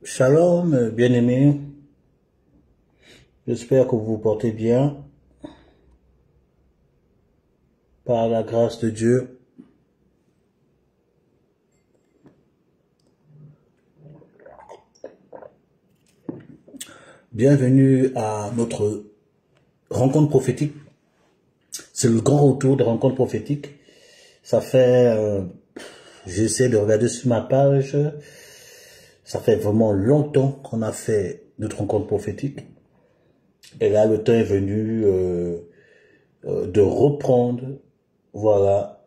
Shalom, bien-aimés. J'espère que vous vous portez bien. Par la grâce de Dieu. Bienvenue à notre rencontre prophétique. C'est le grand retour de rencontre prophétique. Ça fait, j'essaie de regarder sur ma page, ça fait vraiment longtemps qu'on a fait notre rencontre prophétique. Et là, le temps est venu de reprendre, voilà,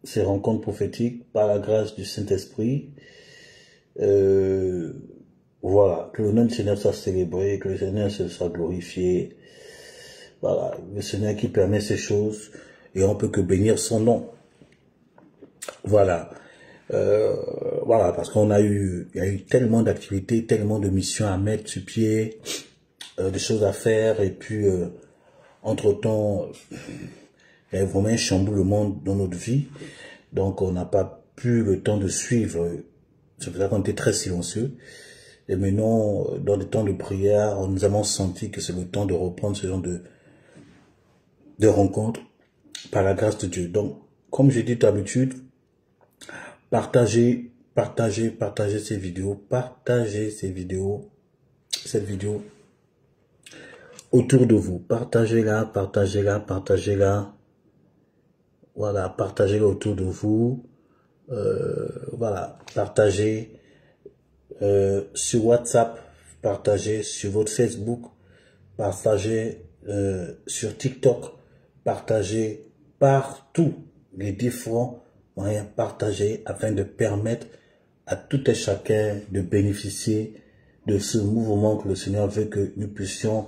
ces rencontres prophétiques par la grâce du Saint-Esprit. Voilà, que le nom du Seigneur soit célébré, que le Seigneur soit glorifié. Voilà, le Seigneur qui permet ces choses et on peut que bénir son nom. Voilà, voilà, parce qu'on a eu, il y a eu tellement d'activités, tellement de missions à mettre sur pied, des choses à faire et puis entre-temps, il y a eu vraiment un chamboulement dans notre vie, donc on n'a pas pu le temps de suivre. C'est pour ça qu'on était très silencieux. Et maintenant, dans les temps de prière, nous avons senti que c'est le temps de reprendre ce genre de rencontres par la grâce de Dieu. Donc, comme j'ai dit d'habitude, partagez ces vidéos, cette vidéo autour de vous. Partagez-la. Voilà, partagez-la autour de vous. Voilà, partagez sur WhatsApp, partagez sur votre Facebook, partagez sur TikTok, partagez partout les différents moyens, partagés afin de permettre à tout et chacun de bénéficier de ce mouvement que le Seigneur veut que nous puissions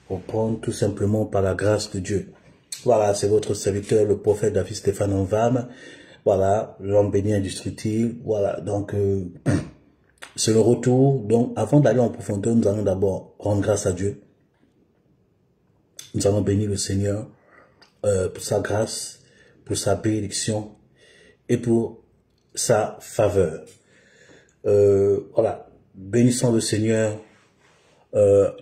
reprendre tout simplement par la grâce de Dieu. Voilà, c'est votre serviteur, le prophète David Stéphane Onvam. Voilà, l'homme béni indestructible. Voilà, donc c'est le retour. Donc, avant d'aller en profondeur, nous allons d'abord rendre grâce à Dieu. Nous allons bénir le Seigneur pour sa grâce, pour sa bénédiction et pour sa faveur. Voilà, bénissons le Seigneur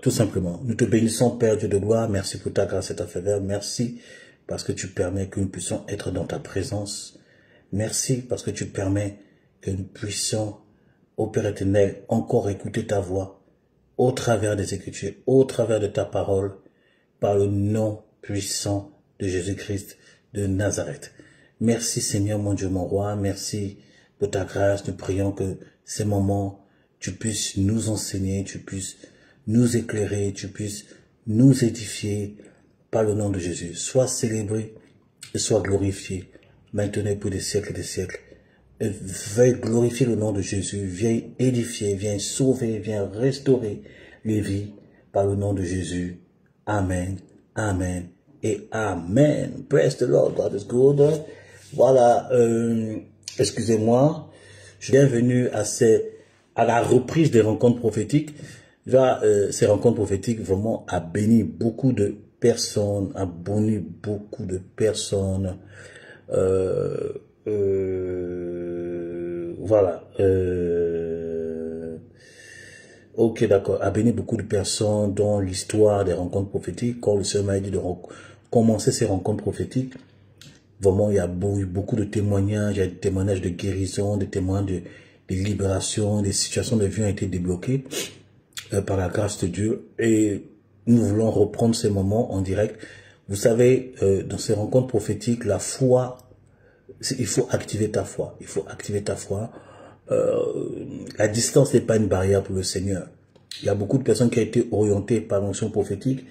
tout simplement. Nous te bénissons, Père Dieu de gloire. Merci pour ta grâce et ta faveur. Merci parce que tu permets que nous puissions être dans ta présence. Merci parce que tu permets que nous puissions, ô Père éternel, encore écouter ta voix au travers des Écritures, au travers de ta parole, par le nom puissant de Jésus-Christ de Nazareth. Merci Seigneur mon Dieu, mon roi, merci pour ta grâce. Nous prions que ces moments, tu puisses nous enseigner, tu puisses nous éclairer, tu puisses nous édifier par le nom de Jésus. Sois célébré et sois glorifié, maintenant et pour des siècles et des siècles. Et veuille glorifier le nom de Jésus, viens édifier, viens sauver, viens restaurer les vies par le nom de Jésus. Amen, amen et amen. Praise the Lord, God is good. Voilà, excusez-moi, bienvenue à la reprise des rencontres prophétiques. Là, ces rencontres prophétiques vraiment a béni beaucoup de personnes, a béni beaucoup de personnes. Voilà. Ok, d'accord. A béni beaucoup de personnes dans l'histoire des rencontres prophétiques. Quand le Seigneur m'a dit de commencer ces rencontres prophétiques, vraiment, il y a eu beaucoup de témoignages. Il y a des témoignages de guérison, des témoignages de libération, des situations de vie ont été débloquées par la grâce de Dieu. Et nous voulons reprendre ces moments en direct. Vous savez, dans ces rencontres prophétiques, la foi, il faut activer ta foi. Il faut activer ta foi. La distance n'est pas une barrière pour le Seigneur. Il y a beaucoup de personnes qui ont été orientées par l'onction prophétique.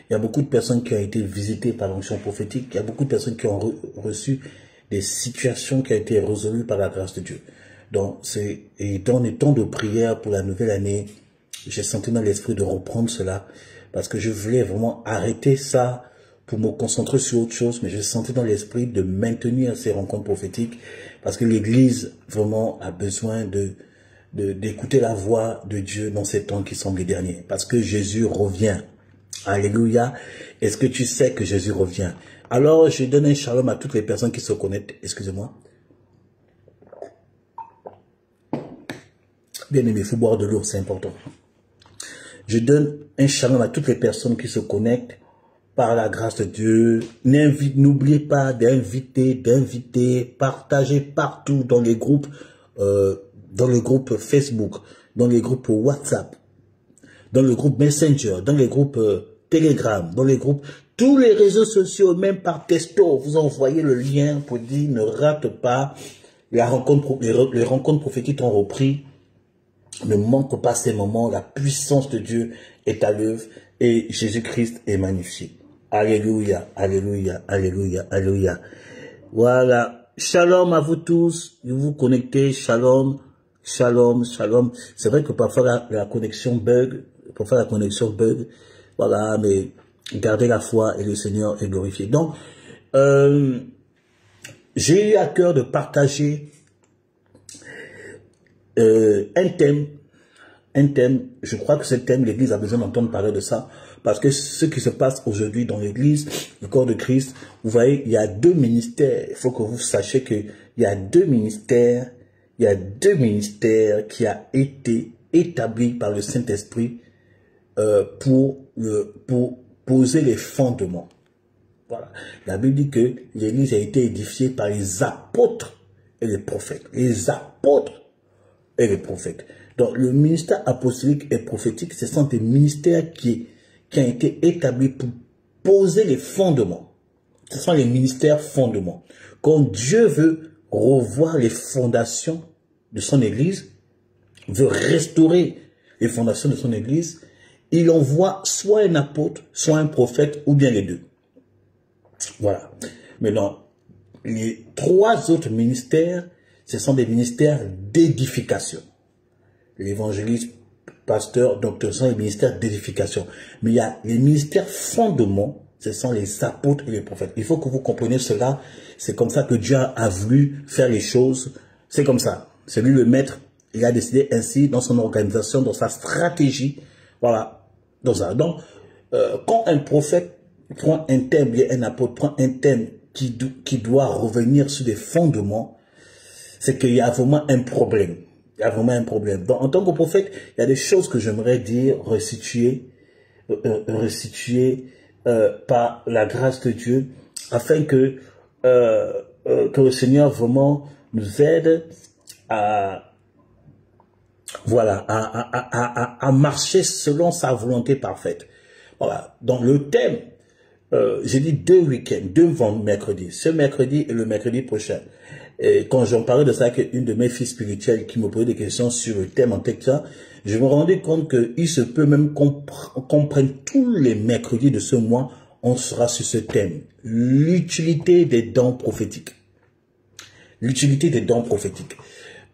Il y a beaucoup de personnes qui ont été visitées par l'onction prophétique. Il y a beaucoup de personnes qui ont reçu des situations qui ont été résolues par la grâce de Dieu. Donc, et dans les temps de prière pour la nouvelle année, j'ai senti dans l'esprit de reprendre cela parce que je voulais vraiment arrêter ça pour me concentrer sur autre chose, mais j'ai senti dans l'esprit de maintenir ces rencontres prophétiques parce que l'Église vraiment a besoin d'écouter la voix de Dieu dans ces temps qui sont les derniers. Parce que Jésus revient. Alléluia. Est-ce que tu sais que Jésus revient? Alors, je donne un shalom à toutes les personnes qui se connectent. Excusez-moi. Bien aimé, il faut boire de l'eau, c'est important. Je donne un shalom à toutes les personnes qui se connectent par la grâce de Dieu. N'oubliez pas d'inviter, partager partout dans les groupes Facebook, dans les groupes WhatsApp, dans le groupe Messenger, dans les groupes Telegram, dans les groupes, tous les réseaux sociaux, même par texto, vous envoyez le lien pour dire ne rate pas la rencontre, les rencontres prophétiques ont repris. Ne manque pas ces moments, la puissance de Dieu est à l'œuvre et Jésus-Christ est magnifié. Alléluia, alléluia, alléluia, alléluia. Voilà. Shalom à vous tous. Vous vous connectez. Shalom, shalom, shalom. C'est vrai que parfois la connexion bug. Voilà, mais gardez la foi et le Seigneur est glorifié. Donc, j'ai eu à cœur de partager un thème, je crois que ce thème, l'Église a besoin d'entendre parler de ça, parce que ce qui se passe aujourd'hui dans l'Église, le corps de Christ, vous voyez, il y a deux ministères, il faut que vous sachiez qu'il y a deux ministères, qui a été établis par le Saint-Esprit pour poser les fondements. Voilà. La Bible dit que l'Église a été édifiée par les apôtres et les prophètes. Les apôtres et les prophètes. Donc, le ministère apostolique et prophétique, ce sont des ministères qui ont été établis pour poser les fondements. Ce sont les ministères fondements. Quand Dieu veut revoir les fondations de son Église, veut restaurer les fondations de son Église, il envoie soit un apôtre, soit un prophète, ou bien les deux. Voilà. Maintenant, les trois autres ministères, ce sont des ministères d'édification. L'évangéliste, pasteur, docteur, ce sont les ministères d'édification. Mais il y a les ministères fondements, ce sont les apôtres et les prophètes. Il faut que vous compreniez cela. C'est comme ça que Dieu a voulu faire les choses. C'est comme ça. C'est lui le maître. Il a décidé ainsi dans son organisation, dans sa stratégie. Voilà. Dans ça. Donc, quand un prophète prend un thème, un apôtre prend un thème qui doit revenir sur des fondements, c'est qu'il y a vraiment un problème. Il y a vraiment un problème. Donc, en tant que prophète, il y a des choses que j'aimerais dire, resituer par la grâce de Dieu, afin que le Seigneur vraiment nous aide à, voilà, à marcher selon sa volonté parfaite. Voilà. Donc, le thème, j'ai dit 2 week-ends, 2 mercredis. Ce mercredi et le mercredi prochain. Et quand j'en parlais de ça, qu'une de mes filles spirituelles qui me posait des questions sur le thème en texte, je me rendais compte qu'il se peut même qu'on prenne tous les mercredis de ce mois, on sera sur ce thème. L'utilité des dons prophétiques. L'utilité des dons prophétiques.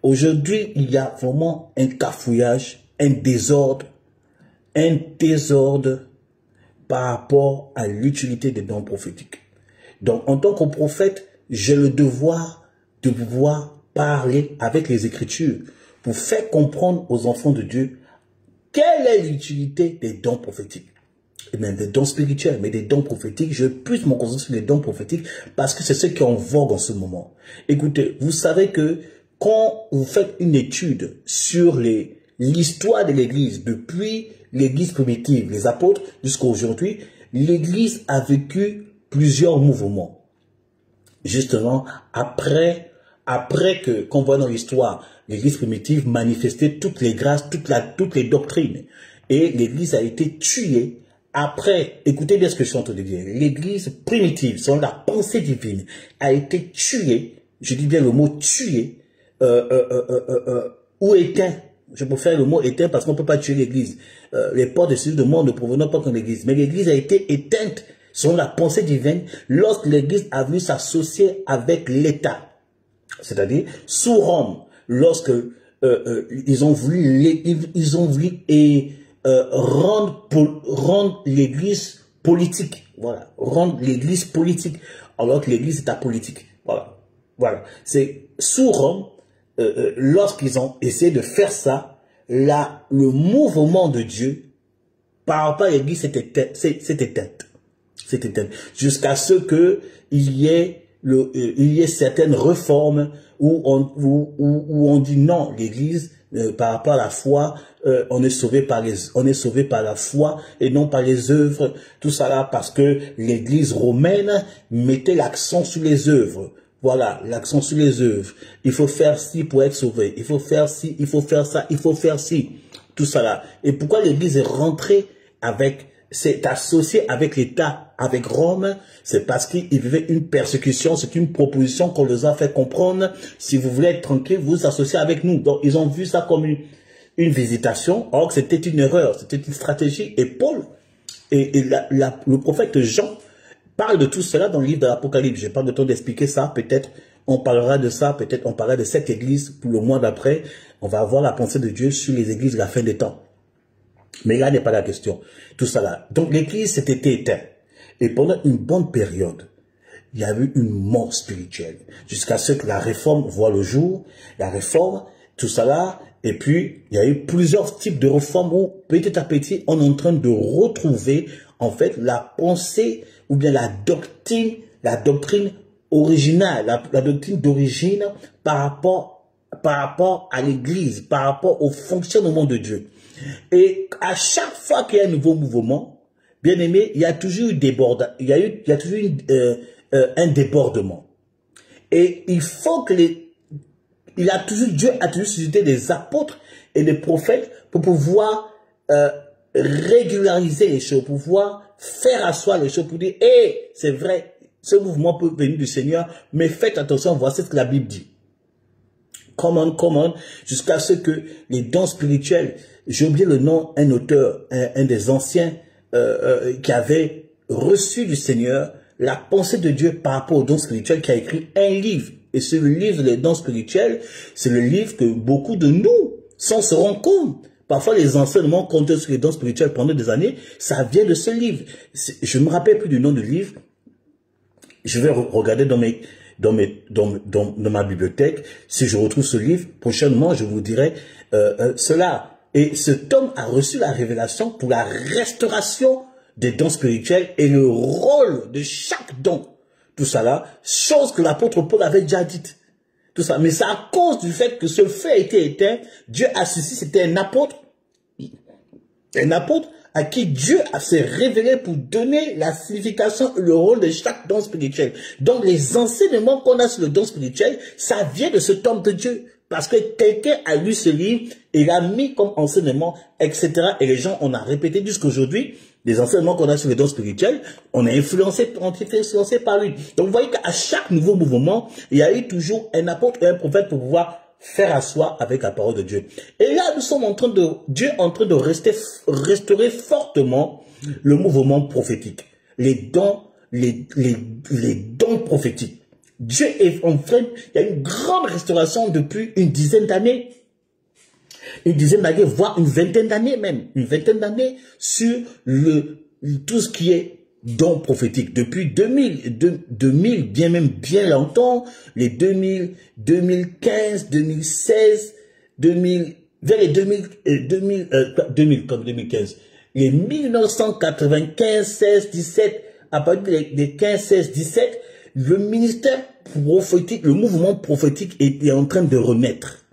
Aujourd'hui, il y a vraiment un cafouillage, un désordre par rapport à l'utilité des dons prophétiques. Donc, en tant que prophète, j'ai le devoir de pouvoir parler avec les Écritures pour faire comprendre aux enfants de Dieu quelle est l'utilité des dons prophétiques. Et même des dons spirituels, mais des dons prophétiques. Je puisse me concentrer sur les dons prophétiques parce que c'est ce qui est en vogue en ce moment. Écoutez, vous savez que quand vous faites une étude sur l'histoire de l'Église, depuis l'Église primitive, les apôtres, jusqu'à aujourd'hui, l'Église a vécu plusieurs mouvements. Justement, après qu'on voit dans l'histoire, l'Église primitive manifestait toutes les grâces, toutes les doctrines. Et l'Église a été tuée après, écoutez bien ce que je suis en train de dire, l'Église primitive, selon la pensée divine, a été tuée, je dis bien le mot tuée, ou éteint. Je préfère le mot éteint parce qu'on ne peut pas tuer l'Église. Les portes de celui de mort ne provenant pas de l'Église. Mais l'Église a été éteinte selon la pensée divine lorsque l'Église a voulu s'associer avec l'État. C'est-à-dire sous Rome, lorsque ils ont voulu rendre l'Église politique. Voilà, rendre l'Église politique, alors que l'Église est apolitique. Voilà, voilà. C'est sous Rome. Lorsqu'ils ont essayé de faire ça, là, le mouvement de Dieu par rapport à l'Église s'est éteint. Jusqu'à ce que il y ait certaines réformes où on dit non, l'Église par rapport à la foi, on est sauvé par la foi et non par les œuvres. Tout ça là parce que l'Église romaine mettait l'accent sur les œuvres. Voilà, l'accent sur les œuvres. Il faut faire ci pour être sauvé. Il faut faire ci, il faut faire ça, il faut faire ci. Tout ça là. Et pourquoi l'Église est rentrée avec, c'est associé avec l'État, avec Rome, c'est parce qu'ils vivaient une persécution, c'est une proposition qu'on leur a fait comprendre. Si vous voulez être tranquille, vous vous associez avec nous. Donc ils ont vu ça comme une visitation, or c'était une erreur, c'était une stratégie. Et Paul, le prophète Jean, parle de tout cela dans le livre de l'Apocalypse. Je n'ai pas le temps d'expliquer ça. Peut-être on parlera de ça. Peut-être on parlera de cette église pour le mois d'après. On va avoir la pensée de Dieu sur les églises de la fin des temps. Mais là n'est pas la question. Tout ça là. Donc l'église s'était éteinte. Et pendant une bonne période, il y a eu une mort spirituelle. Jusqu'à ce que la réforme voit le jour. La réforme, tout ça là. Et puis, il y a eu plusieurs types de réformes où petit à petit, on est en train de retrouver en fait la pensée ou bien la doctrine originale, la doctrine d'origine par rapport à l'Église, par rapport au fonctionnement de Dieu. Et à chaque fois qu'il y a un nouveau mouvement, bien aimé, il y a toujours eu un débordement. Et il faut que Dieu a toujours suscité des apôtres et des prophètes pour pouvoir régulariser les choses, pour pouvoir faire asseoir les choses, pour dire, hey, c'est vrai, ce mouvement peut venir du Seigneur, mais faites attention, voici ce que la Bible dit. Comment, jusqu'à ce que les dons spirituels, j'ai oublié le nom, un auteur, un des anciens, qui avait reçu du Seigneur la pensée de Dieu par rapport aux dons spirituels, qui a écrit un livre. Et ce livre, les dons spirituels, c'est le livre que beaucoup de nous, sans se rendre compte, parfois les enseignements qu'on donne sur les dons spirituels pendant des années, ça vient de ce livre. Je ne me rappelle plus du nom du livre. Je vais regarder dans ma bibliothèque. Si je retrouve ce livre, prochainement, je vous dirai cela. Et cet homme a reçu la révélation pour la restauration des dons spirituels et le rôle de chaque don. Tout ça là, chose que l'apôtre Paul avait déjà dite. Tout ça. Mais c'est à cause du fait que ce feu a été éteint, Dieu a suscité, c'était un apôtre à qui Dieu s'est révélé pour donner la signification et le rôle de chaque don spirituel. Donc les enseignements qu'on a sur le don spirituel, ça vient de cet homme de Dieu. Parce que quelqu'un a lu ce livre et l'a mis comme enseignement, etc. Et les gens, on a répété jusqu'à aujourd'hui, les enseignements qu'on a sur les dons spirituels, on est influencé par lui. Donc vous voyez qu'à chaque nouveau mouvement, il y a eu toujours un apôtre et un prophète pour pouvoir faire asseoir avec la parole de Dieu. Et là, nous sommes Dieu est en train de restaurer fortement le mouvement prophétique. Les dons prophétiques. Dieu est en train, il y a une grande restauration depuis une dizaine d'années. Une dizaine d'années, voire une vingtaine d'années même. Une vingtaine d'années sur tout ce qui est don prophétique. Depuis 2000, bien longtemps, les 2000, 2015, 2016, 2000, vers les 2000 comme 2015. Les 1995, 16, 17, à partir des 15, 16, 17, le ministère prophétique, le mouvement prophétique était en train de renaître.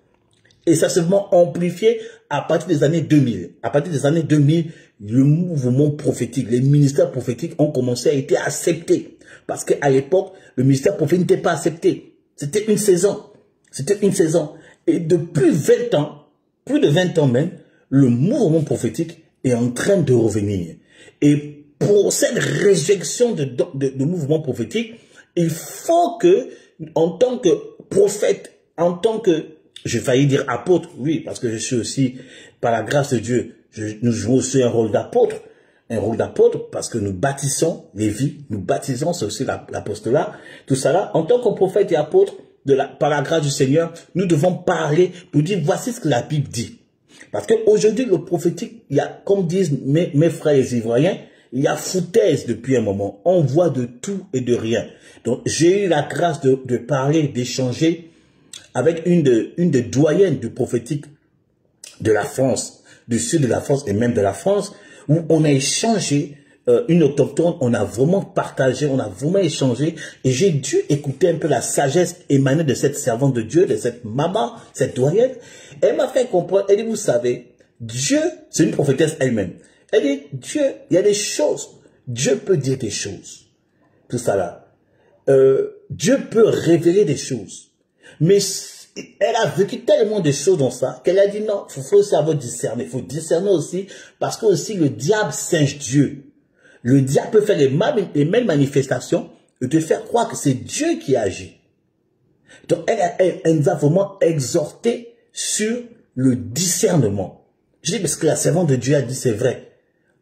Et ça s'est vraiment amplifié à partir des années 2000. À partir des années 2000, le mouvement prophétique, les ministères prophétiques ont commencé à être acceptés. Parce qu'à l'époque, le ministère prophétique n'était pas accepté. C'était une saison. C'était une saison. Et depuis 20 ans, plus de 20 ans même, le mouvement prophétique est en train de revenir. Et pour cette réjection de mouvement prophétique, il faut que, en tant que prophète, en tant que, j'ai failli dire apôtre, oui, parce que je suis aussi, par la grâce de Dieu, nous jouons aussi un rôle d'apôtre parce que nous bâtissons les vies, nous baptisons, c'est aussi l'apostolat, tout ça là. En tant que prophète et apôtre, par la grâce du Seigneur, nous devons parler pour dire, voici ce que la Bible dit. Parce qu'aujourd'hui, le prophétique, il y a, comme disent mes frères les Ivoiriens, il y a foutaise depuis un moment. On voit de tout et de rien. Donc, j'ai eu la grâce de parler, d'échanger avec une des doyennes du prophétique de la France, du sud de la France et même de la France, où on a échangé une autochtone, on a vraiment partagé, on a vraiment échangé, et j'ai dû écouter un peu la sagesse émanée de cette servante de Dieu, de cette maman, cette doyenne. Elle m'a fait comprendre, elle dit, vous savez, Dieu, c'est une prophétesse elle-même. Elle dit, Dieu, il y a des choses, Dieu peut dire des choses, tout ça là. Dieu peut révéler des choses, mais elle a vécu tellement de choses dans ça qu'elle a dit non, il faut savoir discerner, il faut discerner aussi, parce que aussi le diable singe Dieu. Le diable peut faire les mêmes manifestations et te faire croire que c'est Dieu qui agit. Donc elle nous a vraiment exhorté sur le discernement. Je dis parce que la servante de Dieu a dit c'est vrai.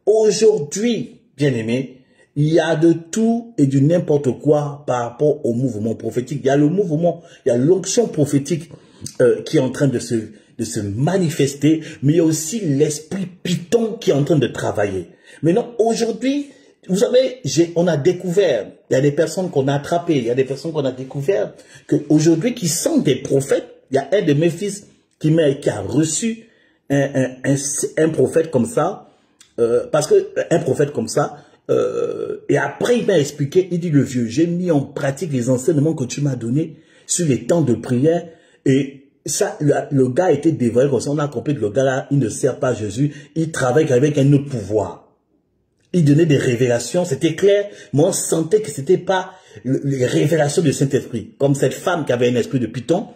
Aujourd'hui, bien aimé, il y a de tout et du n'importe quoi par rapport au mouvement prophétique. Il y a le mouvement, il y a l'onction prophétique qui est en train de se manifester, mais il y a aussi l'esprit Python qui est en train de travailler. Maintenant, aujourd'hui, vous savez, on a découvert, il y a des personnes qu'on a attrapées, il y a des personnes qu'on a découvert qu'aujourd'hui qui sont des prophètes. Il y a un de mes fils qui a reçu un prophète comme ça, parce que un prophète comme ça, et après il m'a expliqué, il dit le vieux, j'ai mis en pratique les enseignements que tu m'as donnés sur les temps de prière, et ça, le gars a été dévoilé comme ça, on a compris que le gars là, il ne sert pas Jésus, il travaille avec un autre pouvoir. Il donnait des révélations, c'était clair, mais on sentait que c'était pas les révélations du Saint-Esprit, comme cette femme qui avait un esprit de Python,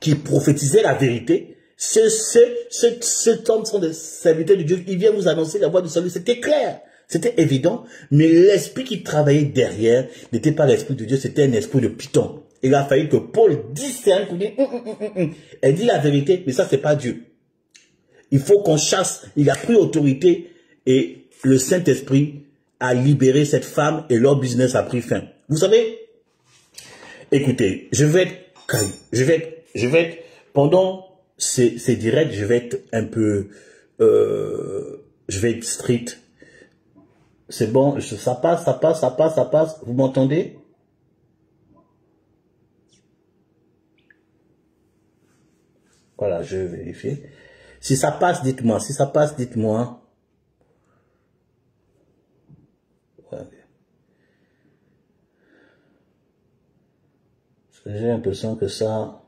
qui prophétisait la vérité. Cet homme sont des serviteurs de Dieu, il vient vous annoncer la voie du salut, c'était clair. C'était évident, mais l'esprit qui travaillait derrière n'était pas l'esprit de Dieu, c'était un esprit de Python. Il a fallu que Paul discerne pour dire, elle dit la vérité, mais ça c'est pas Dieu. Il faut qu'on chasse, il a pris autorité et le Saint-Esprit a libéré cette femme et leur business a pris fin. Vous savez, écoutez, je vais être, pendant ces directs, je vais être un peu, je vais être strict. C'est bon, ça passe. Vous m'entendez? Voilà, je vais vérifier. Si ça passe, dites-moi. Si ça passe, dites-moi. Ouais. J'ai l'impression que ça...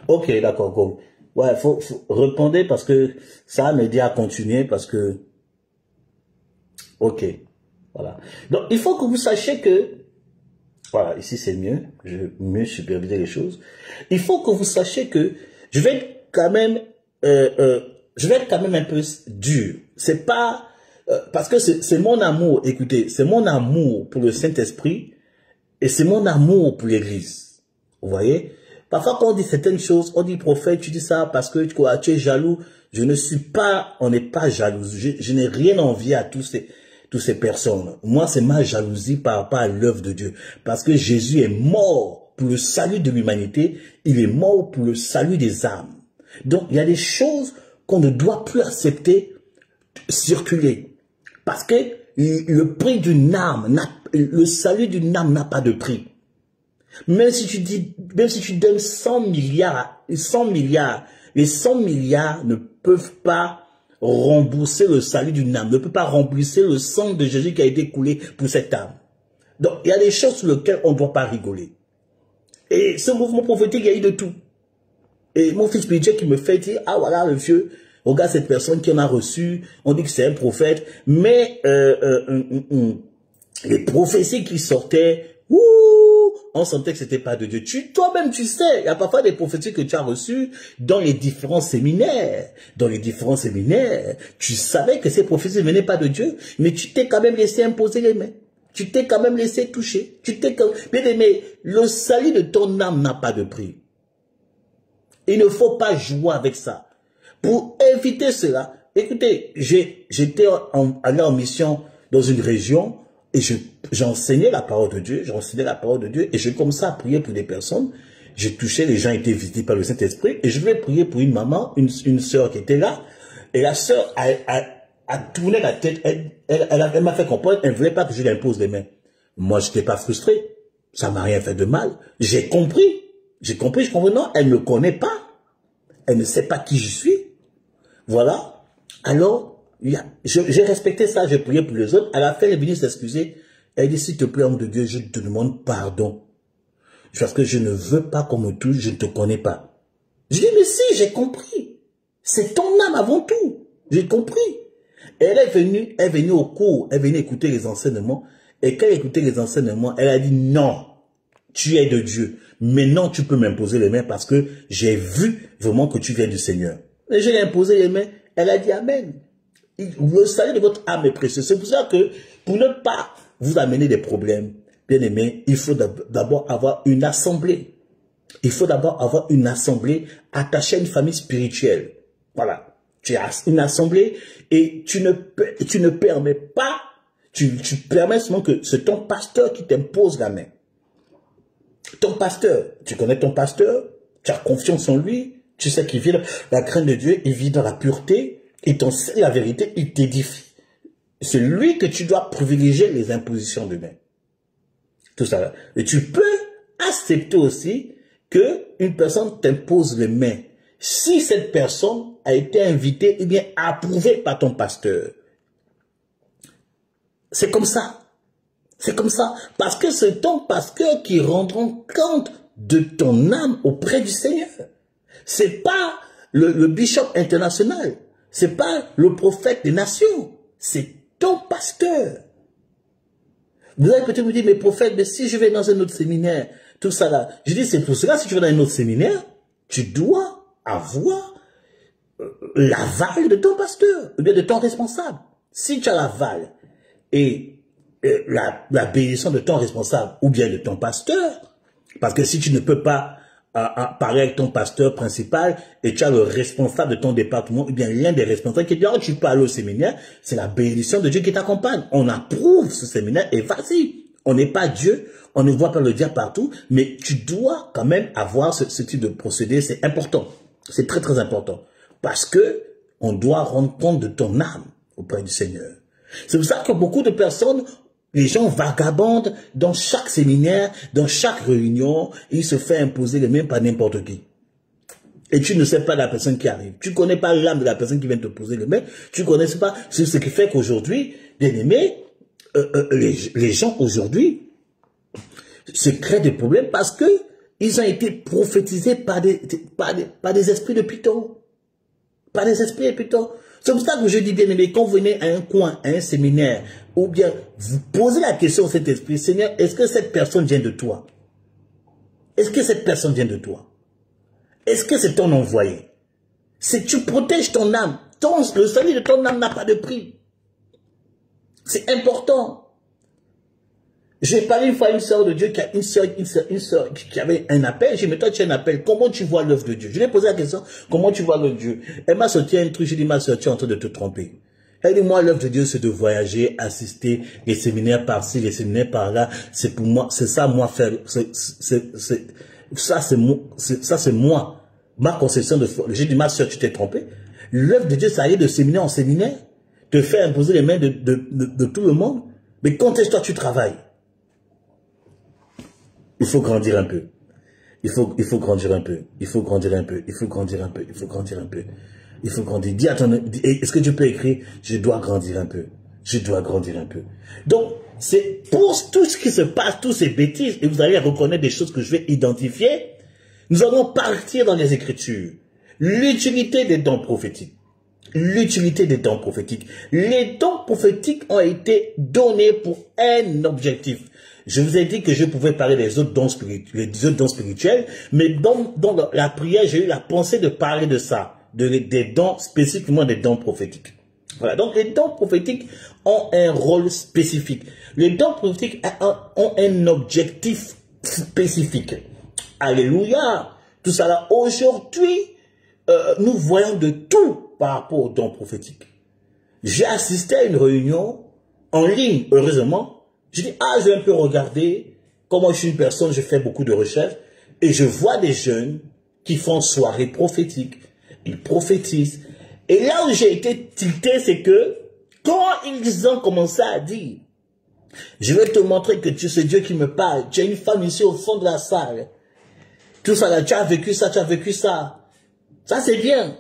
Ok, d'accord, go. Ouais, faut répondre parce que ça m'aide à continuer parce que... Ok, voilà. Donc, il faut que vous sachiez que... Voilà, ici c'est mieux. Je vais mieux superviser les choses. Il faut que vous sachiez que je vais être quand même... je vais être quand même un peu dur. C'est pas... parce que c'est mon amour, écoutez, c'est mon amour pour le Saint-Esprit et c'est mon amour pour l'Église. Vous voyez? Parfois, quand on dit certaines choses, on dit prophète, tu dis ça parce que tu es jaloux. Je ne suis pas, on n'est pas jaloux. Je n'ai rien envie à tous ces personnes. Moi, c'est ma jalousie par rapport à l'œuvre de Dieu. Parce que Jésus est mort pour le salut de l'humanité. Il est mort pour le salut des âmes. Donc, il y a des choses qu'on ne doit plus accepter circuler. Parce que le prix d'une âme, le salut d'une âme n'a pas de prix. Même si tu donnes 100 milliards, les 100 milliards ne peuvent pas rembourser le salut d'une âme, ne peuvent pas rembourser le sang de Jésus qui a été coulé pour cette âme. Donc, il y a des choses sur lesquelles on ne doit pas rigoler. Et ce mouvement prophétique, il y a eu de tout. Et mon fils spirituel qui me fait dire, ah voilà le vieux, regarde cette personne qui en a reçu, on dit que c'est un prophète, mais les prophéties qui sortaient, on sentait que c'était pas de Dieu. Toi-même, tu sais, il y a parfois des prophéties que tu as reçues dans les différents séminaires. Dans les différents séminaires, tu savais que ces prophéties ne venaient pas de Dieu, mais tu t'es quand même laissé imposer les mains. Tu t'es quand même laissé toucher. Bien aimé, le salut de ton âme n'a pas de prix. Il ne faut pas jouer avec ça. Pour éviter cela, écoutez, j'étais allé en mission dans une région et j'enseignais la parole de Dieu, et je commençais à prier pour des personnes. J'ai touché, les gens étaient visités par le Saint-Esprit et je vais prier pour une maman, une sœur qui était là, et la sœur a tourné la tête, elle m'a fait comprendre, elle ne voulait pas que je lui impose les mains. Moi, je n'étais pas frustré, ça m'a rien fait de mal. J'ai compris, non, elle ne me connaît pas. elle ne sait pas qui je suis. Voilà. Alors, j'ai respecté ça, j'ai prié pour les autres. À la fin, elle est venue s'excuser. Elle dit, s'il te plaît, homme de Dieu, je te demande pardon. Parce que je ne veux pas qu'on me touche, je ne te connais pas. Je dis, mais si, j'ai compris. C'est ton âme avant tout. J'ai compris. Et elle est venue au cours, elle est venue écouter les enseignements. Et quand elle écoutait les enseignements, elle a dit, non, tu es de Dieu. Maintenant, tu peux m'imposer les mains parce que j'ai vu vraiment que tu viens du Seigneur. Et je lui ai imposé les mains. Elle a dit, amen. Le salut de votre âme est précieux. C'est pour ça que, pour ne pas vous amener des problèmes, bien aimé, il faut d'abord avoir une assemblée. Il faut d'abord avoir une assemblée attachée à une famille spirituelle. Voilà. Tu as une assemblée et tu ne permets pas, tu permets seulement que c'est ton pasteur qui t'impose la main. Ton pasteur, tu connais ton pasteur, tu as confiance en lui, tu sais qu'il vit la crainte de Dieu, il vit dans la pureté, il t'enseigne la vérité, il t'édifie. C'est lui que tu dois privilégier les impositions de main. Tout ça. Et tu peux accepter aussi que une personne t'impose les mains. Si cette personne a été invitée, eh bien approuvée par ton pasteur. C'est comme ça. C'est comme ça. Parce que c'est ton pasteur qui rendra compte de ton âme auprès du Seigneur. C'est pas le bishop international. C'est pas le prophète des nations. C'est ton pasteur. Vous allez peut-être me dire, mais prophète, mais si je vais dans un autre séminaire, tout ça là. Je dis, c'est pour cela, si tu vas dans un autre séminaire, tu dois avoir l'aval de ton pasteur, ou bien de ton responsable. Si tu as l'aval et la bénédiction de ton responsable, ou bien de ton pasteur, parce que si tu ne peux pas parler avec ton pasteur principal et tu as le responsable de ton département, ou bien l'un des responsables qui dit, oh, tu peux aller au séminaire, c'est la bénédiction de Dieu qui t'accompagne. On approuve ce séminaire et vas-y. On n'est pas Dieu, on ne voit pas le diable partout, mais tu dois quand même avoir ce type de procédé, c'est important. C'est très très important. Parce que on doit rendre compte de ton âme auprès du Seigneur. C'est pour ça que beaucoup de personnes, les gens vagabondent dans chaque séminaire, dans chaque réunion, ils se font imposer les mains par n'importe qui. Et tu ne sais pas la personne qui arrive. Tu ne connais pas l'âme de la personne qui vient te poser les mains. Tu ne connais pas ce qui fait qu'aujourd'hui, bien aimé, les gens aujourd'hui se créent des problèmes parce que ils ont été prophétisés par des esprits de Python. Par des esprits de Python. C'est pour ça que je dis, bien aimé, quand vous venez à un coin, à un séminaire, ou bien vous posez la question à cet esprit, Seigneur, est-ce que cette personne vient de toi? Est-ce que cette personne vient de toi? Est-ce que c'est ton envoyé? C'est tu protèges ton âme. Le salut de ton âme n'a pas de prix. C'est important. J'ai parlé une fois à une sœur de Dieu qui a une sœur qui avait un appel. J'ai dit, mais toi tu as un appel. Comment tu vois l'œuvre de Dieu? Je lui ai posé la question, comment tu vois l'œuvre de Dieu? Elle m'a sorti un truc. J'ai dit, ma sœur, tu es en train de te tromper. Elle dit, moi, l'œuvre de Dieu, c'est de voyager, assister les séminaires par-ci, les séminaires par-là. C'est pour moi, c'est ça, moi, faire, ça, c'est moi. Ma conception de foi. J'ai dit, ma sœur, tu t'es trompée. L'œuvre de Dieu, ça y est de séminaire en séminaire. Te faire imposer les mains de tout le monde. Mais quand est-ce que toi, tu travailles? Il faut grandir un peu. Il faut grandir un peu. Il faut grandir un peu. Il faut grandir un peu. Il faut grandir un peu. Il faut grandir. Dis à ton, est-ce que tu peux écrire, je dois grandir un peu. Je dois grandir un peu. Donc, c'est pour tout ce qui se passe, toutes ces bêtises, et vous allez reconnaître des choses que je vais identifier. Nous allons partir dans les Écritures. L'utilité des dons prophétiques. L'utilité des dons prophétiques. Les dons prophétiques ont été donnés pour un objectif. Je vous ai dit que je pouvais parler des autres dons spirituels, mais dans la prière, j'ai eu la pensée de parler de ça, des dons, spécifiquement des dons prophétiques. Voilà, donc les dons prophétiques ont un rôle spécifique. Les dons prophétiques ont un objectif spécifique. Alléluia. Tout ça là, aujourd'hui, nous voyons de tout par rapport aux dons prophétiques. J'ai assisté à une réunion en ligne, heureusement. Je dis, ah, je vais un peu regarder, comment je suis une personne, je fais beaucoup de recherches, et je vois des jeunes qui font soirée prophétique, ils prophétisent. Et là où j'ai été tilté, c'est que, quand ils ont commencé à dire, je vais te montrer que c'est Dieu qui me parle, tu as une femme ici au fond de la salle, tout ça là, tu as vécu ça, tu as vécu ça. Ça, c'est bien.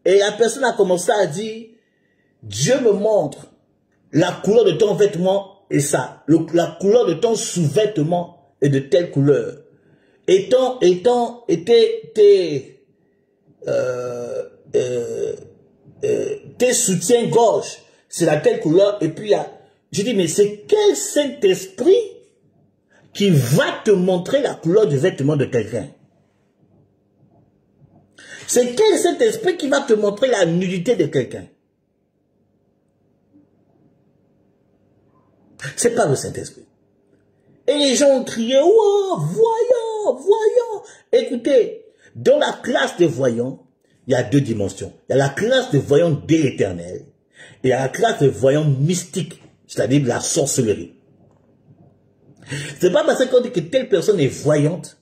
Et la personne a commencé à dire, Dieu me montre la couleur de ton vêtement et ça. La couleur de ton sous-vêtement est de telle couleur. Et tes soutiens-gorge, c'est la telle couleur. Et puis, je dis, mais c'est quel Saint-Esprit qui va te montrer la couleur du vêtement de quelqu'un? C'est quel Saint-Esprit qui va te montrer la nudité de quelqu'un? C'est pas le Saint-Esprit. Et les gens ont crié, oh, voyons, voyons. Écoutez, dans la classe des voyants, il y a deux dimensions. Il y a la classe des voyants de l'éternel et il y a la classe des voyants mystiques, c'est-à-dire la sorcellerie. C'est pas parce qu'on dit que telle personne est voyante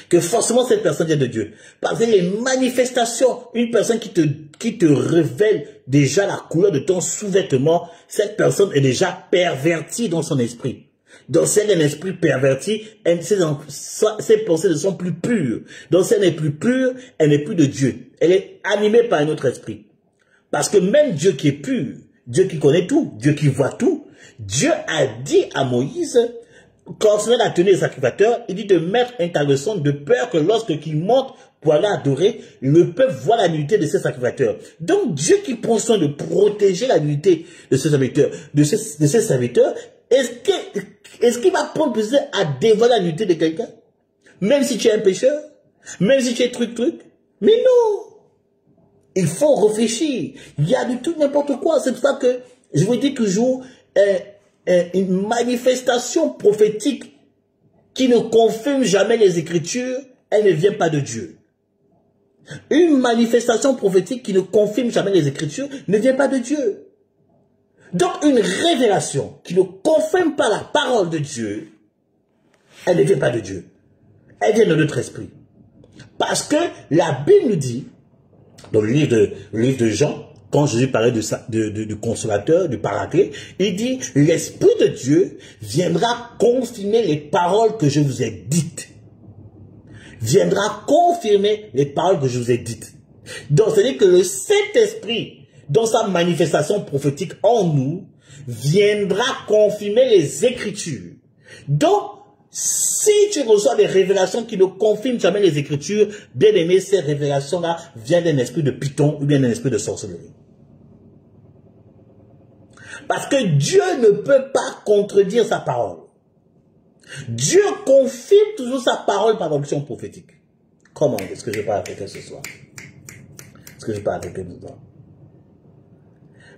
que forcément cette personne vient de Dieu. Parce que les manifestations, une personne qui te révèle déjà la couleur de ton sous-vêtement, cette personne est déjà pervertie dans son esprit. Donc si elle est un esprit perverti, ses pensées ne sont plus pures. Donc si elle n'est plus pure, elle n'est plus de Dieu. Elle est animée par un autre esprit. Parce que même Dieu qui est pur, Dieu qui connaît tout, Dieu qui voit tout, Dieu a dit à Moïse, concernant la tenue des sacrificateurs, il dit de mettre un caleçon de peur que lorsqu'il monte pour aller adorer, le peuple voit la nudité de ses sacrificateurs. Donc Dieu qui prend soin de protéger la nudité de ses serviteurs, est-ce qu'il va prendre plaisir à dévoiler la nudité de quelqu'un? Même si tu es un pécheur? Même si tu es truc? Mais non! Il faut réfléchir. Il y a du tout n'importe quoi. C'est pour ça que je vous dis toujours, une manifestation prophétique qui ne confirme jamais les Écritures, elle ne vient pas de Dieu. Une manifestation prophétique qui ne confirme jamais les Écritures ne vient pas de Dieu. Donc une révélation qui ne confirme pas la parole de Dieu, elle ne vient pas de Dieu. Elle vient de notre esprit. Parce que la Bible nous dit, dans le livre de Jean, quand Jésus parlait du consolateur, du paraclet, il dit, l'Esprit de Dieu viendra confirmer les paroles que je vous ai dites. Viendra confirmer les paroles que je vous ai dites. Donc, c'est-à-dire que le Saint-Esprit, dans sa manifestation prophétique en nous, viendra confirmer les Écritures. Donc, si tu reçois des révélations qui ne confirment jamais les Écritures, bien aimé, ces révélations-là viennent d'un esprit de python ou bien d'un esprit de sorcellerie. Parce que Dieu ne peut pas contredire sa parole. Dieu confirme toujours sa parole par l'onction prophétique. Comment est-ce que je parle avec quelqu'un ce soir? Est-ce que je parle avec quelqu'un ce soir?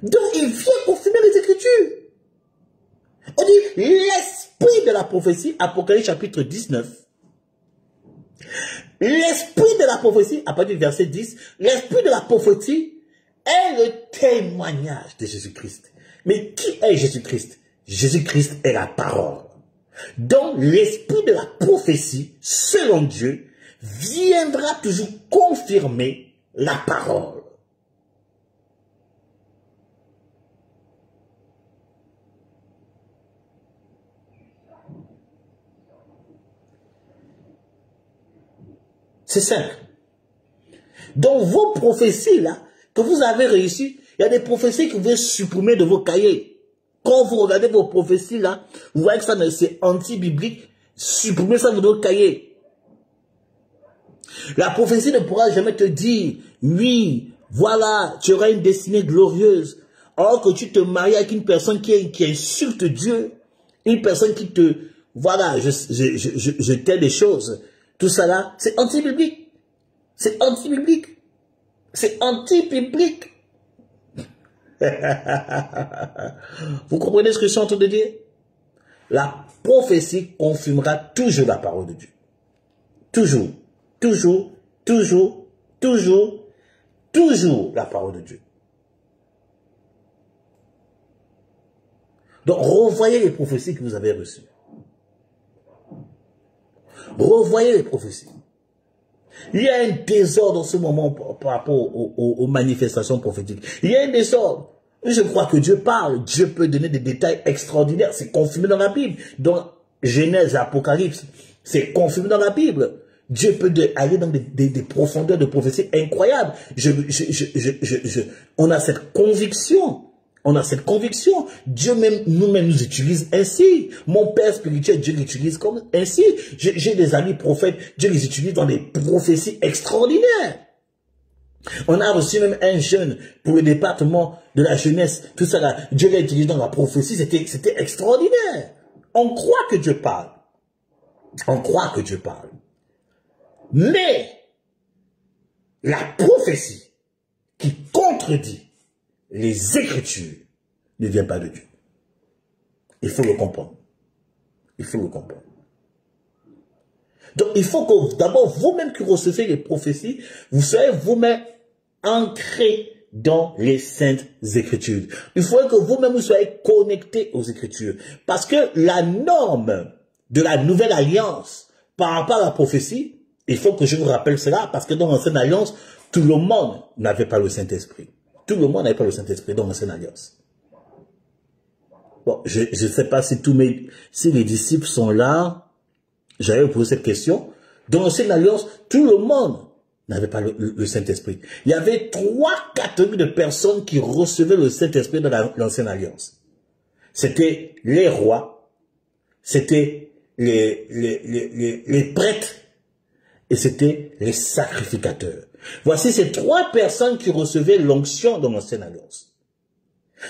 Donc il vient confirmer les Écritures. On dit l'esprit de la prophétie, Apocalypse chapitre 19. L'esprit de la prophétie, à partir du verset 10, l'esprit de la prophétie est le témoignage de Jésus-Christ. Mais qui est Jésus-Christ? Jésus-Christ est la parole. Donc l'esprit de la prophétie, selon Dieu, viendra toujours confirmer la parole. C'est simple. Donc vos prophéties là, que vous avez réussi, il y a des prophéties que vous pouvez supprimer de vos cahiers. Quand vous regardez vos prophéties là, vous voyez que ça c'est anti-biblique, supprimez ça de vos cahiers. La prophétie ne pourra jamais te dire, oui, voilà, tu auras une destinée glorieuse. Alors que tu te maries avec une personne qui insulte Dieu, une personne qui te, voilà, je t'aide des choses. Tout ça là, c'est anti-biblique. C'est anti-biblique. C'est anti-biblique. Vous comprenez ce que je suis en train de dire? La prophétie confirmera toujours la parole de Dieu. Toujours. Toujours. Toujours. Toujours. Toujours la parole de Dieu. Donc, revoyez les prophéties que vous avez reçues. Revoyez les prophéties. Il y a un désordre en ce moment par rapport aux manifestations prophétiques. Il y a un désordre. Je crois que Dieu parle. Dieu peut donner des détails extraordinaires. C'est confirmé dans la Bible. Dans Genèse et Apocalypse, c'est confirmé dans la Bible. Dieu peut aller dans des profondeurs de prophétie incroyables. On a cette conviction. On a cette conviction. Dieu même, nous-mêmes nous utilise ainsi. Mon père spirituel, Dieu l'utilise comme ainsi. J'ai des amis prophètes, Dieu les utilise dans des prophéties extraordinaires. On a reçu même un jeune pour le département de la jeunesse. Tout ça là, Dieu l'a utilisé dans la prophétie, c'était extraordinaire. On croit que Dieu parle. On croit que Dieu parle. Mais, la prophétie qui contredit les Écritures ne vient pas de Dieu. Il faut le comprendre. Il faut le comprendre. Donc, il faut que d'abord, vous-même qui recevez les prophéties, vous soyez vous-même ancrés dans les Saintes Écritures. Il faut que vous-même vous soyez connectés aux Écritures. Parce que la norme de la Nouvelle Alliance par rapport à la prophétie, il faut que je vous rappelle cela, parce que dans l'Ancienne Alliance, tout le monde n'avait pas le Saint-Esprit. Tout le monde n'avait pas le Saint-Esprit dans l'Ancienne Alliance. Bon, je ne sais pas si si les disciples sont là, j'allais vous poser cette question. Dans l'Ancienne Alliance, tout le monde n'avait pas le Saint-Esprit. Il y avait 3 catégories de personnes qui recevaient le Saint-Esprit dans l'Ancienne Alliance. C'était les rois, c'était les prêtres, et c'était les sacrificateurs. Voici ces 3 personnes qui recevaient l'onction dans l'Ancienne Alliance.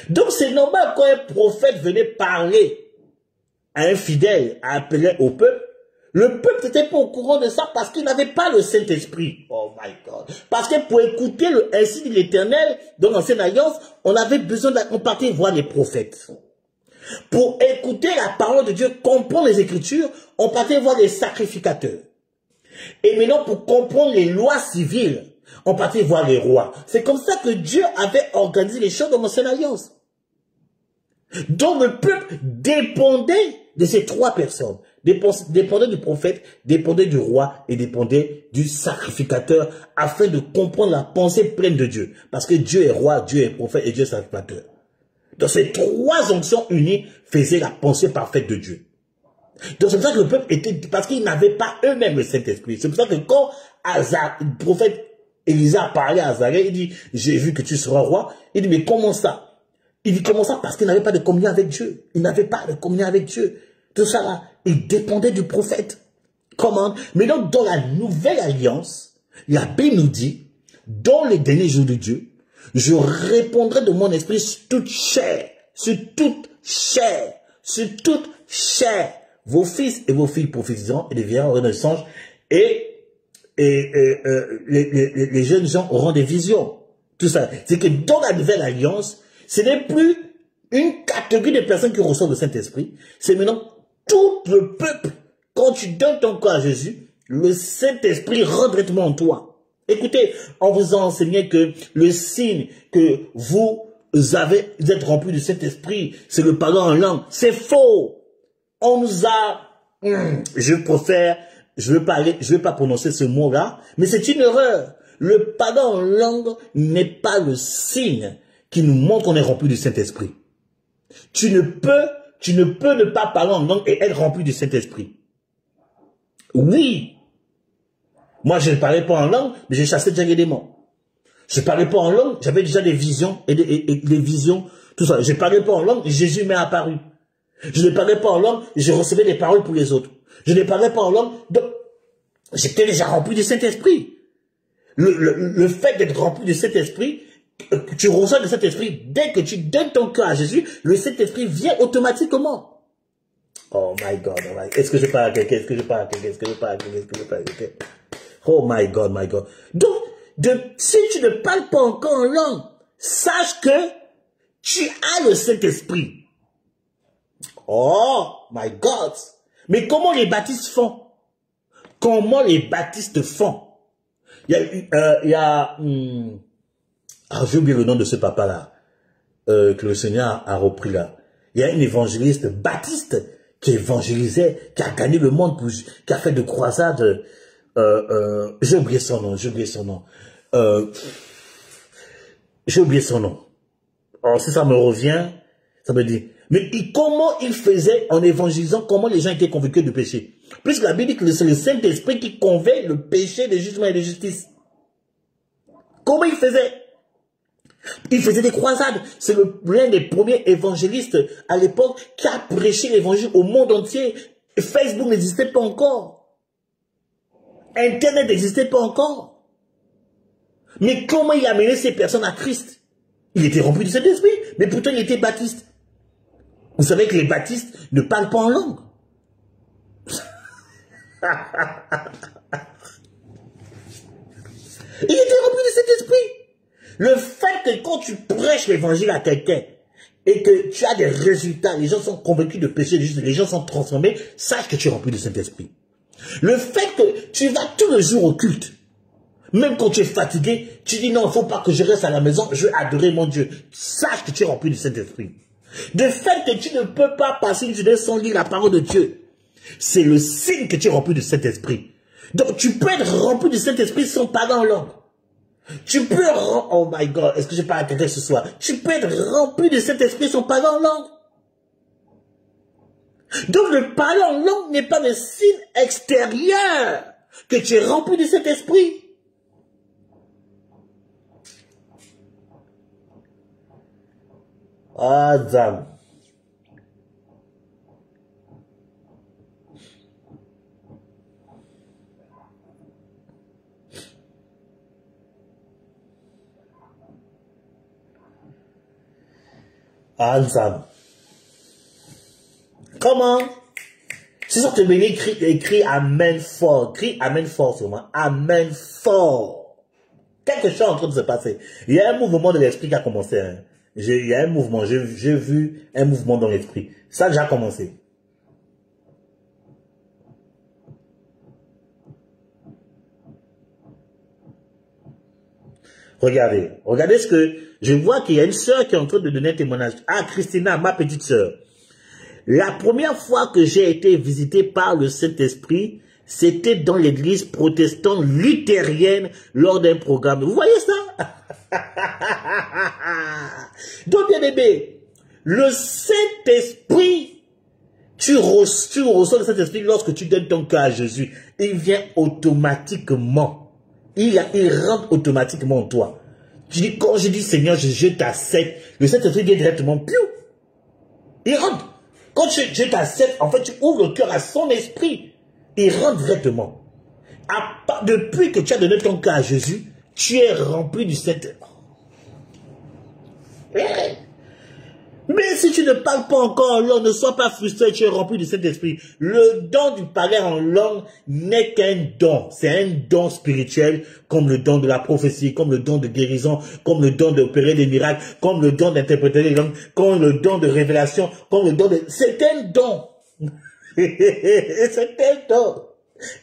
Donc c'est normal quand un prophète venait parler à un fidèle, à appeler au peuple, le peuple n'était pas au courant de ça parce qu'il n'avait pas le Saint-Esprit. Oh my God. Parce que pour écouter ainsi de l'Éternel dans l'Ancienne Alliance, on avait besoin on partait voir les prophètes. Pour écouter la parole de Dieu, comprendre les Écritures, on partait voir les sacrificateurs. Et maintenant, pour comprendre les lois civiles, on partait voir les rois. C'est comme ça que Dieu avait organisé les choses dans l'Ancienne Alliance. Donc le peuple dépendait de ces 3 personnes. Dépendait du prophète, dépendait du roi et dépendait du sacrificateur afin de comprendre la pensée pleine de Dieu. Parce que Dieu est roi, Dieu est prophète et Dieu est sacrificateur. Donc ces 3 onctions unies faisaient la pensée parfaite de Dieu. Donc c'est pour ça que le peuple était, parce qu'ils n'avaient pas eux-mêmes le Saint-Esprit. C'est pour ça que quand le prophète Élisa a parlé à Azaria, il dit, j'ai vu que tu seras roi. Il dit, mais comment ça? Il dit, comment ça? Parce qu'il n'avait pas de communion avec Dieu. Il n'avait pas de communion avec Dieu. Tout ça là, il dépendait du prophète. Comment? Mais donc dans la Nouvelle Alliance, la Bible nous dit, dans les derniers jours de Dieu, je répondrai de mon esprit sur toute chair, sur toute chair, sur toute chair. Vos fils et vos filles prophétiseront et deviendront auront des songes et les jeunes gens auront des visions. Tout ça. C'est que dans la Nouvelle Alliance, ce n'est plus une catégorie de personnes qui reçoivent le Saint-Esprit. C'est maintenant tout le peuple. Quand tu donnes ton corps à Jésus, le Saint-Esprit rentre directement en toi. Écoutez, on vous a enseigné que le signe que vous êtes rempli du Saint-Esprit, c'est le parler en langue. C'est faux. On nous a, je veux pas prononcer ce mot-là, mais c'est une erreur. Le parler en langue n'est pas le signe qui nous montre qu'on est rempli du Saint-Esprit. Tu ne peux ne pas parler en langue et être rempli du Saint-Esprit. Oui. Moi, je ne parlais pas en langue, mais j'ai chassé déjà les démons. Je ne parlais pas en langue, j'avais déjà des visions et des visions, tout ça. Je ne parlais pas en langue, Jésus m'est apparu. Je ne parlais pas en langue, je recevais des paroles pour les autres. Je ne parlais pas en langue, donc j'étais déjà rempli du Saint-Esprit. Le fait d'être rempli du Saint-Esprit, tu reçois le Saint-Esprit, dès que tu donnes ton cœur à Jésus, le Saint-Esprit vient automatiquement. Oh my God, oh my God. Est-ce que je parle à quelqu'un? Est-ce que je parle à quelqu'un? Est-ce que je parle à quelqu'un? Est-ce que je parle à quelqu'un? Oh my God, my God. Donc, si tu ne parles pas encore en langue, sache que tu as le Saint-Esprit. Oh my God. Mais comment les baptistes font? Comment les baptistes font? Il y a j'ai oublié le nom de ce papa-là, que le Seigneur a repris là. Il y a un évangéliste baptiste qui évangélisait, qui a gagné le monde, qui a fait de croisades. J'ai oublié son nom, j'ai oublié son nom. J'ai oublié son nom. Alors si ça me revient, Ça veut dire, mais comment il faisait en évangélisant, comment les gens étaient convaincus du péché? Puisque la Bible dit que c'est le Saint-Esprit qui convainc le péché, le jugement et la justice. Comment il faisait? Il faisait des croisades. C'est l'un des premiers évangélistes à l'époque qui a prêché l'évangile au monde entier. Facebook n'existait pas encore. Internet n'existait pas encore. Mais comment il a mené ces personnes à Christ? Il était rempli de cet esprit, mais pourtant il était baptiste. Vous savez que les baptistes ne parlent pas en langue. Il était rempli de cet esprit. Le fait que quand tu prêches l'évangile à quelqu'un et que tu as des résultats, les gens sont convaincus de péché, les gens sont transformés, sache que tu es rempli de Saint-Esprit. Le fait que tu vas tout le jour au culte, même quand tu es fatigué, tu dis non, il ne faut pas que je reste à la maison, je vais adorer mon Dieu. Sache que tu es rempli du Saint-Esprit. Le fait que tu ne peux pas passer une journée sans lire la parole de Dieu, c'est le signe que tu es rempli du Saint-Esprit. Donc tu peux être rempli du Saint-Esprit sans parler en langue. Tu peux, oh my God, est-ce que je parle à quelqu'un ce soir? Tu peux être rempli de cet esprit sans parler en langue. Donc le parler en langue n'est pas le signe extérieur que tu es rempli de cet esprit. Ah, Zam. Zam. Comment? C'est ça que tu écrit Amen fort. Crie Amen fort sur moi. Amen fort. Quelque chose est en train de se passer. Il y a un mouvement de l'esprit qui a commencé. Hein. Il y a un mouvement. J'ai vu un mouvement dans l'esprit. Ça a déjà commencé. Regardez. Regardez ce que... Je vois qu'il y a une sœur qui est en train de donner un témoignage. Ah, Christina, ma petite sœur. La première fois que j'ai été visité par le Saint-Esprit, c'était dans l'église protestante luthérienne lors d'un programme. Vous voyez ça? Donc, bien aimé, le Saint-Esprit, tu reçois le Saint-Esprit lorsque tu donnes ton cœur à Jésus. Il vient automatiquement. Il rentre automatiquement en toi. Tu dis, quand je dis Seigneur, je t'accepte, le Saint-Esprit vient directement, piou, il rentre. Quand je t'accepte, en fait, tu ouvres le cœur à son esprit. Il rentre directement. Depuis que tu as donné ton cœur à Jésus, tu es rempli du Saint-Esprit. Mais si tu ne parles pas encore en langue, ne sois pas frustré, tu es rempli du Saint-Esprit. Le don du parler en langue n'est qu'un don. C'est un don spirituel, comme le don de la prophétie, comme le don de guérison, comme le don d'opérer des miracles, comme le don d'interpréter les langues, comme le don de révélation, comme le don de... C'est un don. C'est un don.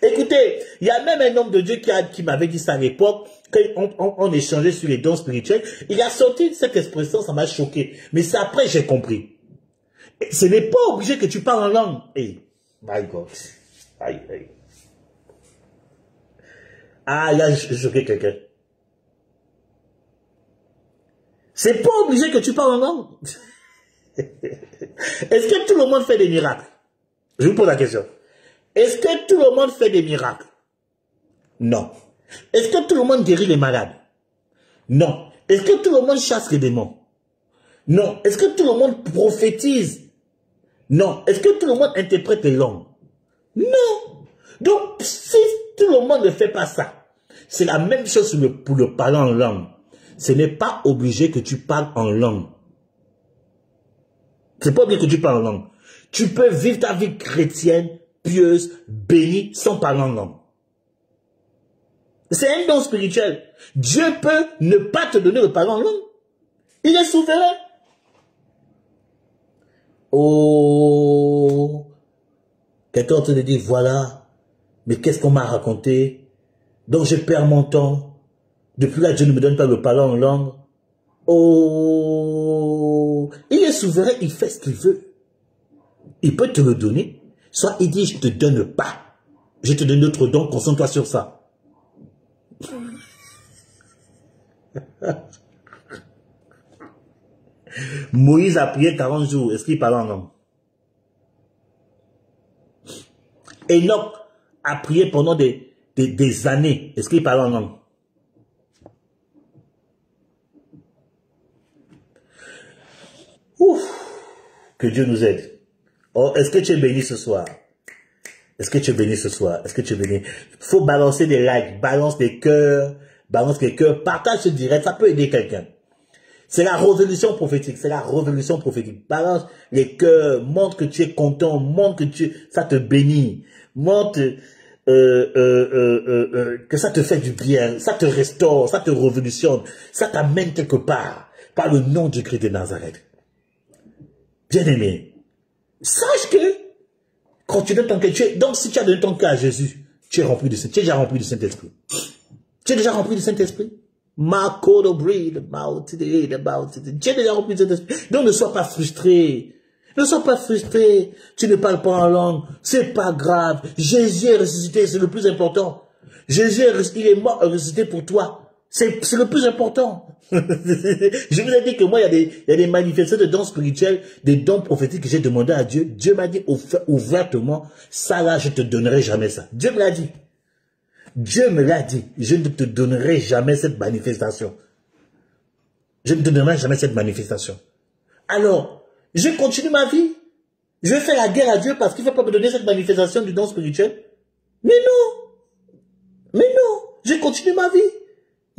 Écoutez, il y a même un homme de Dieu qui m'avait dit ça à l'époque, qu'on échangeait sur les dons spirituels. Il a sorti cette expression, ça m'a choqué. Mais c'est après j'ai compris. Ce n'est pas obligé que tu parles en langue. Hey, my God. Aïe, aïe. Ah, là, j'ai choqué quelqu'un. C'est pas obligé que tu parles en langue. Est-ce que tout le monde fait des miracles? Je vous pose la question. Est-ce que tout le monde fait des miracles? Non. Est-ce que tout le monde guérit les malades? Non. Est-ce que tout le monde chasse les démons? Non. Est-ce que tout le monde prophétise? Non. Est-ce que tout le monde interprète les langues? Non. Donc, si tout le monde ne fait pas ça, c'est la même chose pour le parler en langue. Ce n'est pas obligé que tu parles en langue. C'est pas obligé que tu parles en langue. Tu peux vivre ta vie chrétienne, pieuse, bénie, sans parler en langue. C'est un don spirituel. Dieu peut ne pas te donner le parler en langue. Il est souverain. Oh, quelqu'un te dit, voilà, mais qu'est-ce qu'on m'a raconté? Donc je perds mon temps. Depuis là, Dieu ne me donne pas le parler en langue. Oh, il est souverain, il fait ce qu'il veut. Il peut te le donner. Soit il dit, je ne te donne pas. Je te donne d'autres dons, concentre-toi sur ça. Moïse a prié 40 jours. Est-ce qu'il parlait en langue? Enoch a prié pendant des années. Est-ce qu'il parlait en langue? Ouf! Que Dieu nous aide. Oh, est-ce que tu es béni ce soir? Est-ce que tu es béni ce soir? Est-ce que tu es béni? Il faut balancer des likes, balance des cœurs, partage ce direct, ça peut aider quelqu'un. C'est la révolution prophétique, c'est la révolution prophétique. Balance les cœurs, montre que tu es content, montre que ça te bénit, montre que ça te fait du bien, ça te restaure, ça te révolutionne, ça t'amène quelque part, par le nom du Christ de Nazareth. Bien-aimé, sache que quand tu donnes ton cœur, donc si tu as donné ton cœur à Jésus, tu es rempli de Saint-Esprit. Tu es déjà rempli du Saint-Esprit. Tu es déjà rempli du Saint-Esprit. Tu es déjà rempli du Saint-Esprit. Donc ne sois pas frustré. Ne sois pas frustré. Tu ne parles pas en langue. C'est pas grave. Jésus est ressuscité, c'est le plus important. Jésus il est mort et ressuscité pour toi. C'est le plus important. Je vous ai dit que moi, il y a des manifestations de dons spirituels, des dons prophétiques que j'ai demandé à Dieu. Dieu m'a dit ouvertement, ça là, je te donnerai jamais ça. Dieu me l'a dit. Dieu me l'a dit. Je ne te donnerai jamais cette manifestation. Je ne te donnerai jamais cette manifestation. Alors, je continue ma vie. Je vais faire la guerre à Dieu parce qu'il ne va pas me donner cette manifestation du don spirituel. Mais non. Mais non. Je continue ma vie.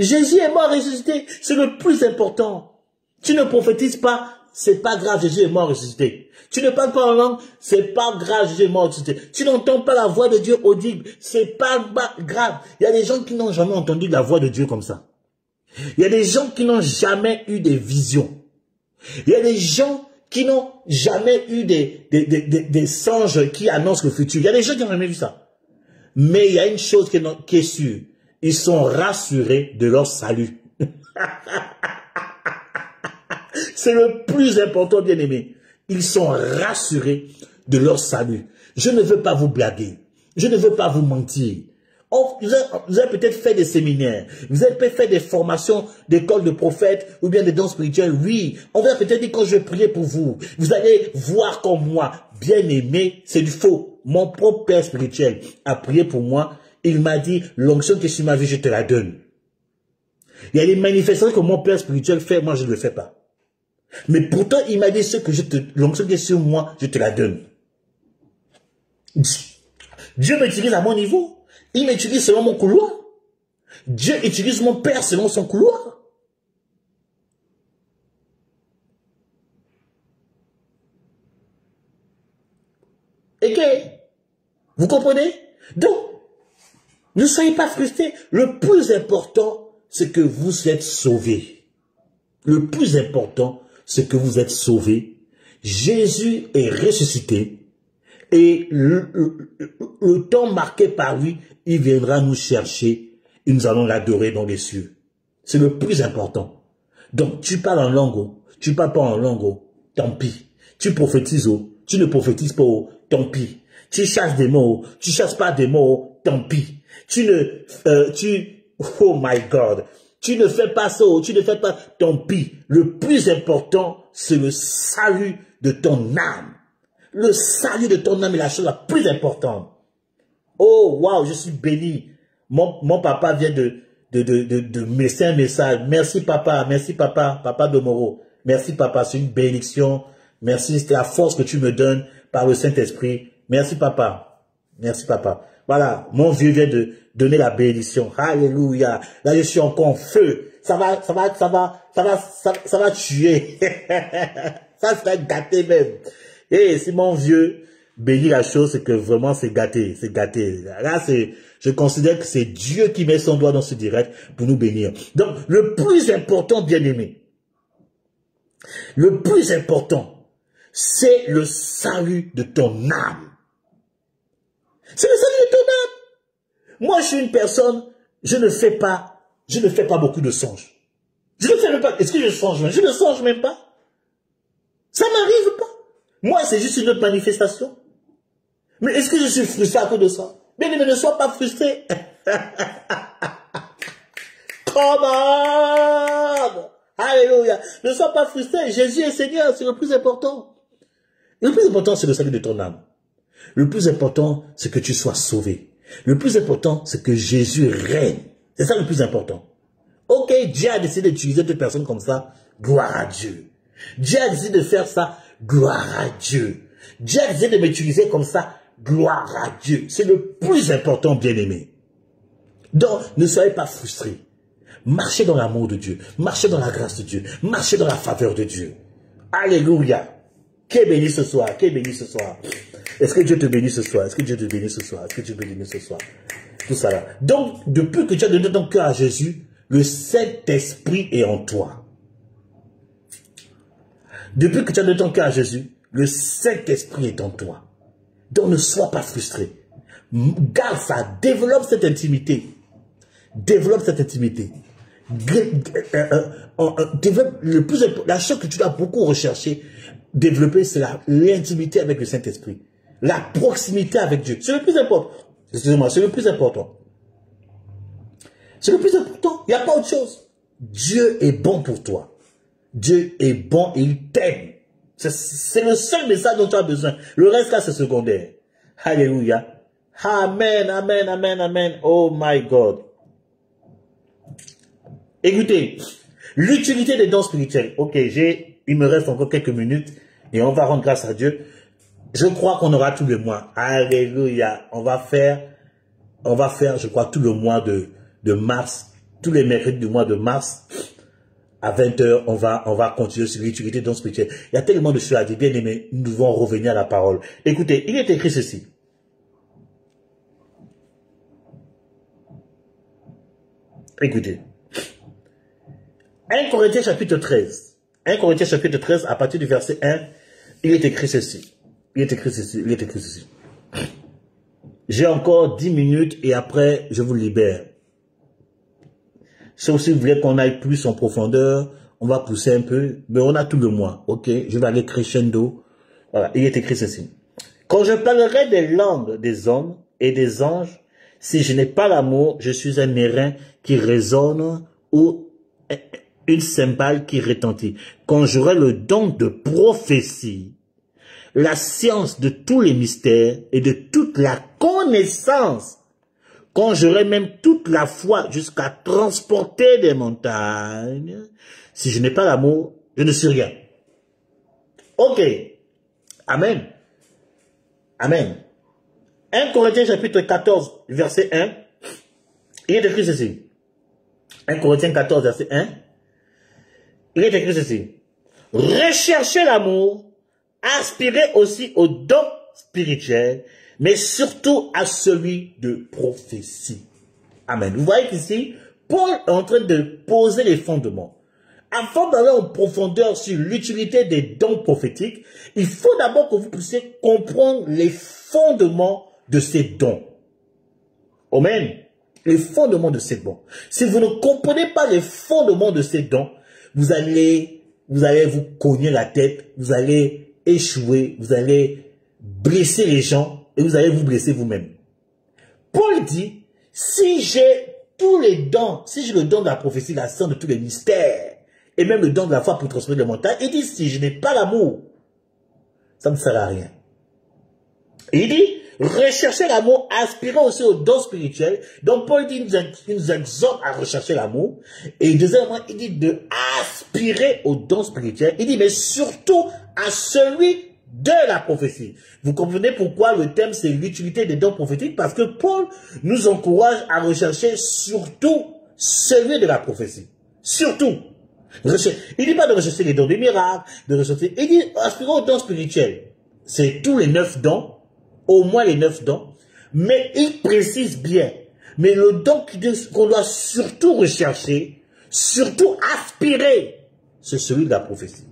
Jésus est mort ressuscité, c'est le plus important. Tu ne prophétises pas, c'est pas grave, Jésus est mort ressuscité. Tu ne parles pas en langue, c'est pas grave, Jésus est mort ressuscité. Tu n'entends pas la voix de Dieu audible, c'est pas grave. Il y a des gens qui n'ont jamais entendu la voix de Dieu comme ça. Il y a des gens qui n'ont jamais eu des visions. Il y a des gens qui n'ont jamais eu des songes qui annoncent le futur. Il y a des gens qui n'ont jamais vu ça. Mais il y a une chose qui est sûre. Ils sont rassurés de leur salut. C'est le plus important, bien-aimé. Ils sont rassurés de leur salut. Je ne veux pas vous blaguer. Je ne veux pas vous mentir. Vous avez peut-être fait des séminaires. Vous avez peut-être fait des formations d'école de prophètes ou bien des dons spirituels. Oui, on va peut-être dire quand je vais prier pour vous. Vous allez voir comme moi. Bien-aimé, c'est du faux. Mon propre père spirituel a prié pour moi. Il m'a dit, l'onction qui est sur ma vie, je te la donne. Il y a des manifestations que mon père spirituel fait, moi je ne le fais pas. Mais pourtant, il m'a dit, l'onction qui est sur moi, je te la donne. Dieu m'utilise à mon niveau. Il m'utilise selon mon couloir. Dieu utilise mon père selon son couloir. Et que, vous comprenez? Donc, ne soyez pas frustrés. Le plus important, c'est que vous êtes sauvés. Le plus important, c'est que vous êtes sauvés. Jésus est ressuscité. Et le temps marqué par lui, il viendra nous chercher. Et nous allons l'adorer dans les cieux. C'est le plus important. Donc, tu parles en langue, tu parles pas en langue, tant pis. Tu prophétises, tu ne prophétises pas, tant pis. Tu chasses des mots, tu chasses pas des mots, tant pis. Oh my God, tu ne fais pas ça, tu ne fais pas, tant pis. Le plus important, c'est le salut de ton âme. Le salut de ton âme est la chose la plus importante. Oh, wow, je suis béni. Mon papa vient de me laisser un message. Merci papa, papa de Moro. Merci papa, c'est une bénédiction. Merci, c'est la force que tu me donnes par le Saint-Esprit. Merci papa. Merci papa. Voilà, mon vieux vient de donner la bénédiction. Alléluia. Là, je suis encore en feu. Ça va tuer. Ça sera gâté même. Et si mon vieux bénit la chose, c'est que vraiment c'est gâté. C'est gâté. Là, je considère que c'est Dieu qui met son doigt dans ce direct pour nous bénir. Donc, le plus important, bien-aimé, le plus important, c'est le salut de ton âme. C'est le salut de ton âme. Moi, je suis une personne, je ne fais pas beaucoup de songes. Je ne fais même pas. Est-ce que je songe même? Je ne songe même pas. Ça m'arrive pas. Moi, c'est juste une autre manifestation. Mais est-ce que je suis frustré à cause de ça? Mais ne sois pas frustré. Come on! Alléluia. Ne sois pas frustré. Jésus est Seigneur, c'est le plus important. Le plus important, c'est le salut de ton âme. Le plus important, c'est que tu sois sauvé. Le plus important, c'est que Jésus règne. C'est ça le plus important. Ok, Dieu a décidé d'utiliser deux personnes comme ça. Gloire à Dieu. Dieu a décidé de faire ça. Gloire à Dieu. Dieu a décidé de m'utiliser comme ça. Gloire à Dieu. C'est le plus important, bien-aimé. Donc, ne soyez pas frustrés. Marchez dans l'amour de Dieu. Marchez dans la grâce de Dieu. Marchez dans la faveur de Dieu. Alléluia. Qui est béni ce soir? Qui est béni ce soir? Est-ce que Dieu te bénit ce soir? Est-ce que Dieu te bénit ce soir? Est-ce que Dieu te bénit ce soir? Tout ça là. Donc, depuis que tu as donné ton cœur à Jésus, le Saint-Esprit est en toi. Depuis que tu as donné ton cœur à Jésus, le Saint-Esprit est en toi. Donc, ne sois pas frustré. Garde ça. Développe cette intimité. Développe cette intimité. Développe la chose que tu dois beaucoup rechercher, développer, c'est l'intimité avec le Saint-Esprit. La proximité avec Dieu. C'est le plus important. Excusez-moi, c'est le plus important. C'est le plus important. Il n'y a pas autre chose. Dieu est bon pour toi. Dieu est bon et il t'aime. C'est le seul message dont tu as besoin. Le reste là, c'est secondaire. Alléluia. Amen, amen, amen, amen. Oh my God. Écoutez, l'utilité des dons spirituels. Ok, il me reste encore quelques minutes et on va rendre grâce à Dieu. Je crois qu'on aura tout le mois. Alléluia. On va faire, je crois, tout le mois de mars, tous les mercredis du mois de mars, à 20h, on va continuer sur l'utilité des dons spirituels. Il y a tellement de choses à dire, bien aimé, nous devons revenir à la parole. Écoutez, il est écrit ceci. Écoutez. 1 Corinthiens chapitre 13. 1 Corinthiens chapitre 13, à partir du verset 1, il est écrit ceci. Il est écrit ceci. Il est écrit ceci. J'ai encore 10 minutes et après, je vous libère. Si vous voulez qu'on aille plus en profondeur, on va pousser un peu, mais on a tout le mois, ok? Je vais aller crescendo. Voilà, il est écrit ceci. Quand je parlerai des langues des hommes et des anges, si je n'ai pas l'amour, je suis un airain qui résonne ou une cymbale qui retentit. Quand j'aurai le don de prophétie, la science de tous les mystères et de toute la connaissance, quand j'aurai même toute la foi jusqu'à transporter des montagnes, si je n'ai pas l'amour, je ne suis rien. Ok. Amen. Amen. 1 Corinthiens chapitre 14, verset 1, il est écrit ceci. 1 Corinthiens 14, verset 1, il est écrit ceci. Recherchez l'amour, aspirez aussi aux dons spirituels, mais surtout à celui de prophétie. Amen. Vous voyez qu'ici, Paul est en train de poser les fondements. Avant d'aller en profondeur sur l'utilité des dons prophétiques, il faut d'abord que vous puissiez comprendre les fondements de ces dons. Amen. Les fondements de ces dons. Si vous ne comprenez pas les fondements de ces dons, vous allez vous cogner la tête, vous allez échouer, vous allez blesser les gens et vous allez vous blesser vous-même. Paul dit, si j'ai tous les dons, si j'ai le don de la prophétie, la science de tous les mystères, et même le don de la foi pour transformer les montagnes, il dit, si je n'ai pas l'amour, ça ne sert à rien. Et il dit, recherchez l'amour, aspirez aussi aux dons spirituels. Donc Paul dit, il nous exhorte à rechercher l'amour. Et deuxièmement, il dit de aspirer aux dons spirituels. Il dit, mais surtout à celui de la prophétie. Vous comprenez pourquoi le thème c'est l'utilité des dons prophétiques? Parce que Paul nous encourage à rechercher surtout celui de la prophétie. Surtout. Il ne dit pas de rechercher les dons des miracles, de rechercher. Il dit aspirer aux dons spirituels. C'est tous les 9 dons, au moins les 9 dons. Mais il précise bien. Mais le don qu'on doit surtout rechercher, surtout aspirer, c'est celui de la prophétie.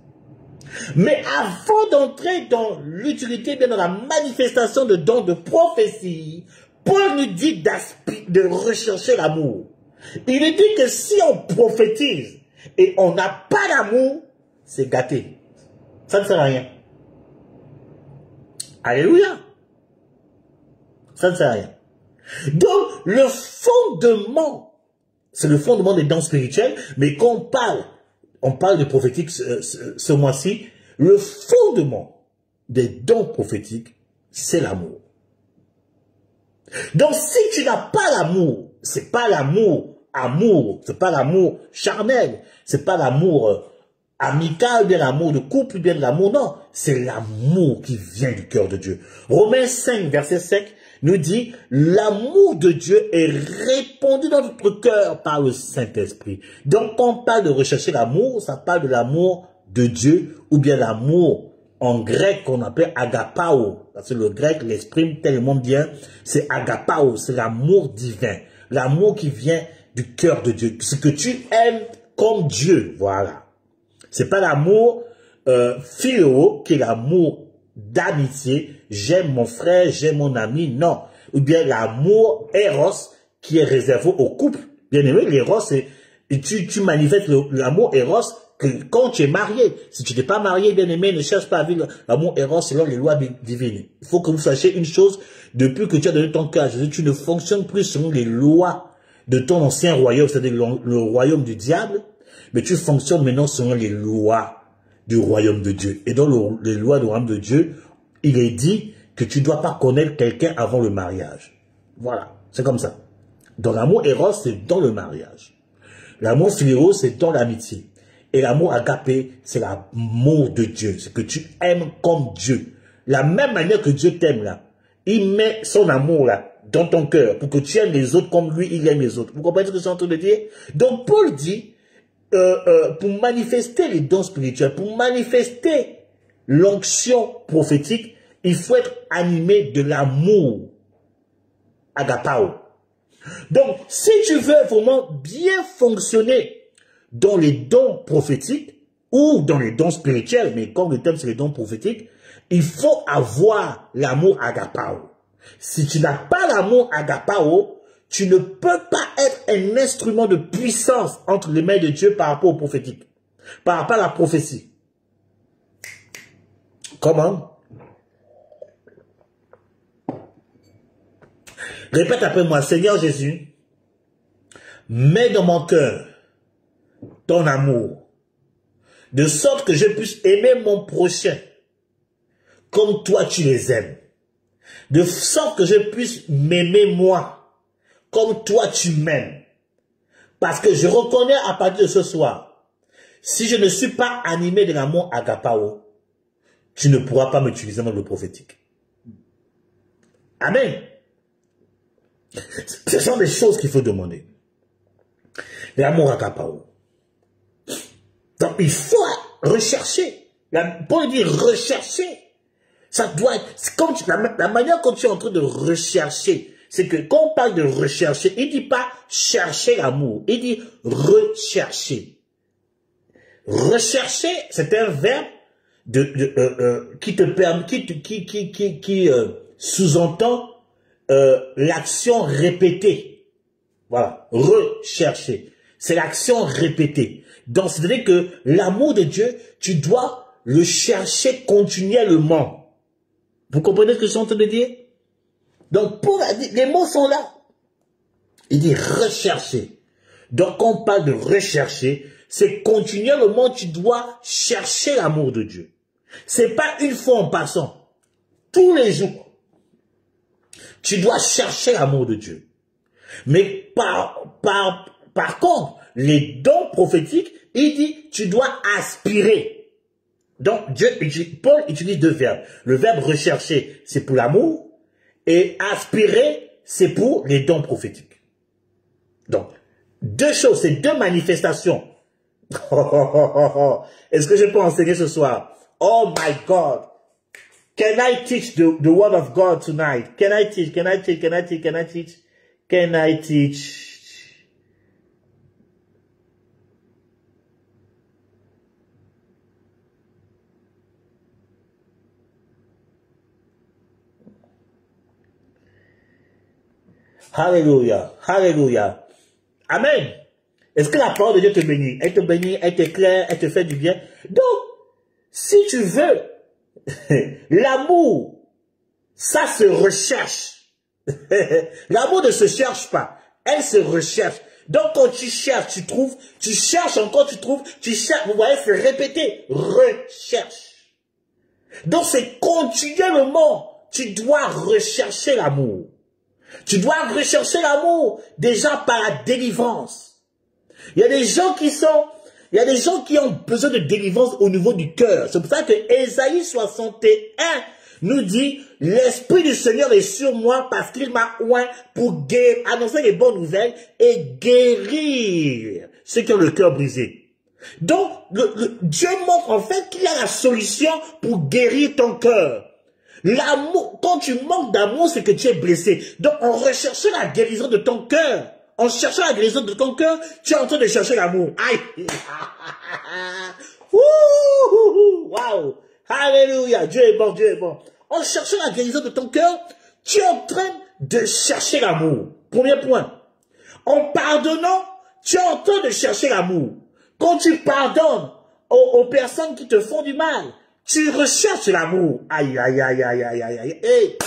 Mais avant d'entrer dans l'utilité, bien dans la manifestation de dons de prophétie, Paul nous dit de rechercher l'amour. Il nous dit que si on prophétise et on n'a pas d'amour, c'est gâté. Ça ne sert à rien. Alléluia. Ça ne sert à rien. Donc, le fondement, c'est le fondement des dons spirituels, mais quand on parle on parle de prophétique ce mois-ci, le fondement des dons prophétiques, c'est l'amour. Donc, si tu n'as pas l'amour, c'est pas l'amour c'est pas l'amour charnel, c'est pas l'amour amical, bien l'amour de couple, bien l'amour, non, c'est l'amour qui vient du cœur de Dieu. Romains 5, verset 5, nous dit, l'amour de Dieu est répandu dans notre cœur par le Saint-Esprit. Donc, quand on parle de rechercher l'amour, ça parle de l'amour de Dieu, ou bien l'amour en grec qu'on appelle agapao. Parce que le grec l'exprime tellement bien, c'est agapao, c'est l'amour divin. L'amour qui vient du cœur de Dieu. Ce que tu aimes comme Dieu, voilà. C'est pas l'amour philo, qui est l'amour d'amitié. J'aime mon frère, j'aime mon ami, non. Ou bien l'amour eros, qui est réservé au couple. Bien aimé, l'éros, tu manifestes l'amour eros que quand tu es marié. Si tu n'es pas marié, bien aimé, ne cherche pas à vivre l'amour eros selon les lois divines. Il faut que vous sachiez une chose, depuis que tu as donné ton cœur à Jésus, tu ne fonctionnes plus selon les lois de ton ancien royaume, c'est-à-dire le royaume du diable, mais tu fonctionnes maintenant selon les lois du royaume de Dieu. Et dans les lois du royaume de Dieu, il est dit que tu ne dois pas connaître quelqu'un avant le mariage. Voilà, c'est comme ça. Donc l'amour eros, c'est dans le mariage. L'amour philéo, c'est dans l'amitié. Et l'amour agapé, c'est l'amour de Dieu. C'est que tu aimes comme Dieu. La même manière que Dieu t'aime là. Il met son amour là, dans ton cœur, pour que tu aimes les autres comme lui, il aime les autres. Vous comprenez ce que je suis en train de dire? Donc Paul dit, pour manifester les dons spirituels, pour manifester l'onction prophétique, il faut être animé de l'amour agapao. Donc, si tu veux vraiment bien fonctionner dans les dons prophétiques ou dans les dons spirituels, mais comme le thème c'est les dons prophétiques, il faut avoir l'amour agapao. Si tu n'as pas l'amour agapao, tu ne peux pas être un instrument de puissance entre les mains de Dieu par rapport au prophétique, par rapport à la prophétie. Comment? Répète après moi, Seigneur Jésus, mets dans mon cœur ton amour, de sorte que je puisse aimer mon prochain comme toi tu les aimes, de sorte que je puisse m'aimer moi comme toi tu m'aimes, parce que je reconnais à partir de ce soir, si je ne suis pas animé de l'amour agapao, tu ne pourras pas m'utiliser dans le prophétique. Amen. Ce sont des choses qu'il faut demander. L'amour agapao. Donc il faut rechercher. Paul dit rechercher. Ça doit être, comme la manière dont tu es en train de rechercher, c'est que quand on parle de rechercher, il ne dit pas chercher l'amour, il dit rechercher. Rechercher, c'est un verbe qui te permet, qui sous-entend l'action répétée. Voilà, rechercher. C'est l'action répétée. Donc, c'est-à-dire que l'amour de Dieu, tu dois le chercher continuellement. Vous comprenez ce que je suis en train de dire? Donc, Paul a dit, les mots sont là. Il dit rechercher. Donc, quand on parle de rechercher, c'est continuellement, tu dois chercher l'amour de Dieu. C'est pas une fois en passant. Tous les jours. Tu dois chercher l'amour de Dieu. Mais par contre, les dons prophétiques, il dit, tu dois aspirer. Donc, Paul utilise deux verbes. Le verbe rechercher, c'est pour l'amour, et aspirer, c'est pour les dons prophétiques. Donc, deux choses, c'est deux manifestations. Est-ce que je peux enseigner ce soir? Oh my God! Can I teach the word of God tonight? Can I teach? Can I teach? Can I teach? Can I teach? Can I teach? Alléluia, alléluia. Amen. Est-ce que la parole de Dieu te bénit? Elle te bénit, elle t'éclaire, elle te fait du bien. Donc, si tu veux, l'amour, ça se recherche. L'amour ne se cherche pas, elle se recherche. Donc quand tu cherches, tu trouves, tu cherches encore, tu trouves, tu cherches, vous voyez, c'est répété, recherche. Donc c'est continuellement, tu dois rechercher l'amour. Tu dois rechercher l'amour déjà par la délivrance. Il y a des gens qui ont besoin de délivrance au niveau du cœur. C'est pour ça que Ésaïe 61 nous dit, l'Esprit du Seigneur est sur moi parce qu'il m'a oint pour annoncer les bonnes nouvelles et guérir ceux qui ont le cœur brisé. Donc, Dieu montre en fait qu'il y a la solution pour guérir ton cœur. L'amour, quand tu manques d'amour, c'est que tu es blessé. Donc, en recherchant la guérison de ton cœur, en cherchant la guérison de ton cœur, tu es en train de chercher l'amour. Aïe! Waouh! Alléluia! Dieu est bon, Dieu est bon. En cherchant la guérison de ton cœur, tu es en train de chercher l'amour. Premier point. En pardonnant, tu es en train de chercher l'amour. Quand tu pardonnes aux personnes qui te font du mal, tu recherches l'amour. Aïe, aïe, aïe, aïe, aïe, aïe, aïe. Hey.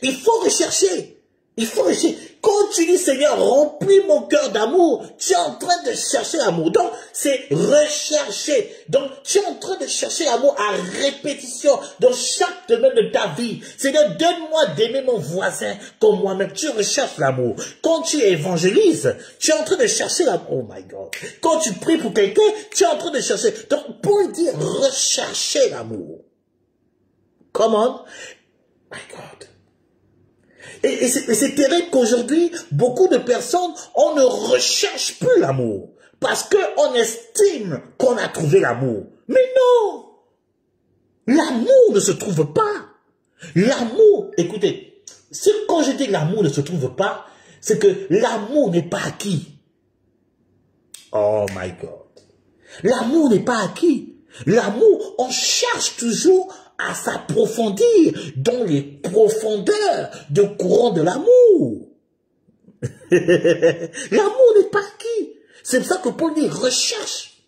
Il faut rechercher. Il faut rechercher. Quand tu dis, Seigneur, remplis mon cœur d'amour, tu es en train de chercher l'amour. Donc, c'est rechercher. Donc, tu es en train de chercher l'amour à répétition dans chaque domaine de ta vie. Seigneur, donne-moi d'aimer mon voisin comme moi-même. Tu recherches l'amour. Quand tu évangélises, tu es en train de chercher l'amour. Oh my God. Quand tu pries pour quelqu'un, tu es en train de chercher. Donc, pour dire rechercher l'amour. Come on. My God. Et c'est terrible qu'aujourd'hui, beaucoup de personnes, on ne recherche plus l'amour. Parce qu'on estime qu'on a trouvé l'amour. Mais non! L'amour ne se trouve pas. L'amour, écoutez, quand je dis que l'amour ne se trouve pas, c'est que l'amour n'est pas acquis. Oh my God. L'amour n'est pas acquis. L'amour, on cherche toujours à s'approfondir dans les profondeurs de courant de l'amour. L'amour n'est pas acquis. C'est pour ça que Paul dit recherche.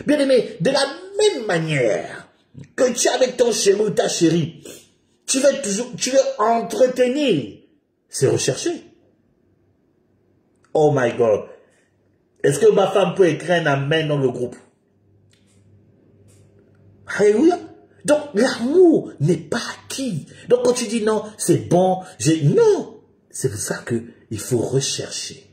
Bien aimé, de la même manière que tu es avec ton chéri ou ta chérie, tu veux entretenir, c'est rechercher. Oh my God. Est-ce que ma femme peut écrire un amen dans le groupe? Alléluia. Donc, l'amour n'est pas acquis. Donc, quand tu dis non, c'est bon, non. C'est pour ça qu'il faut rechercher.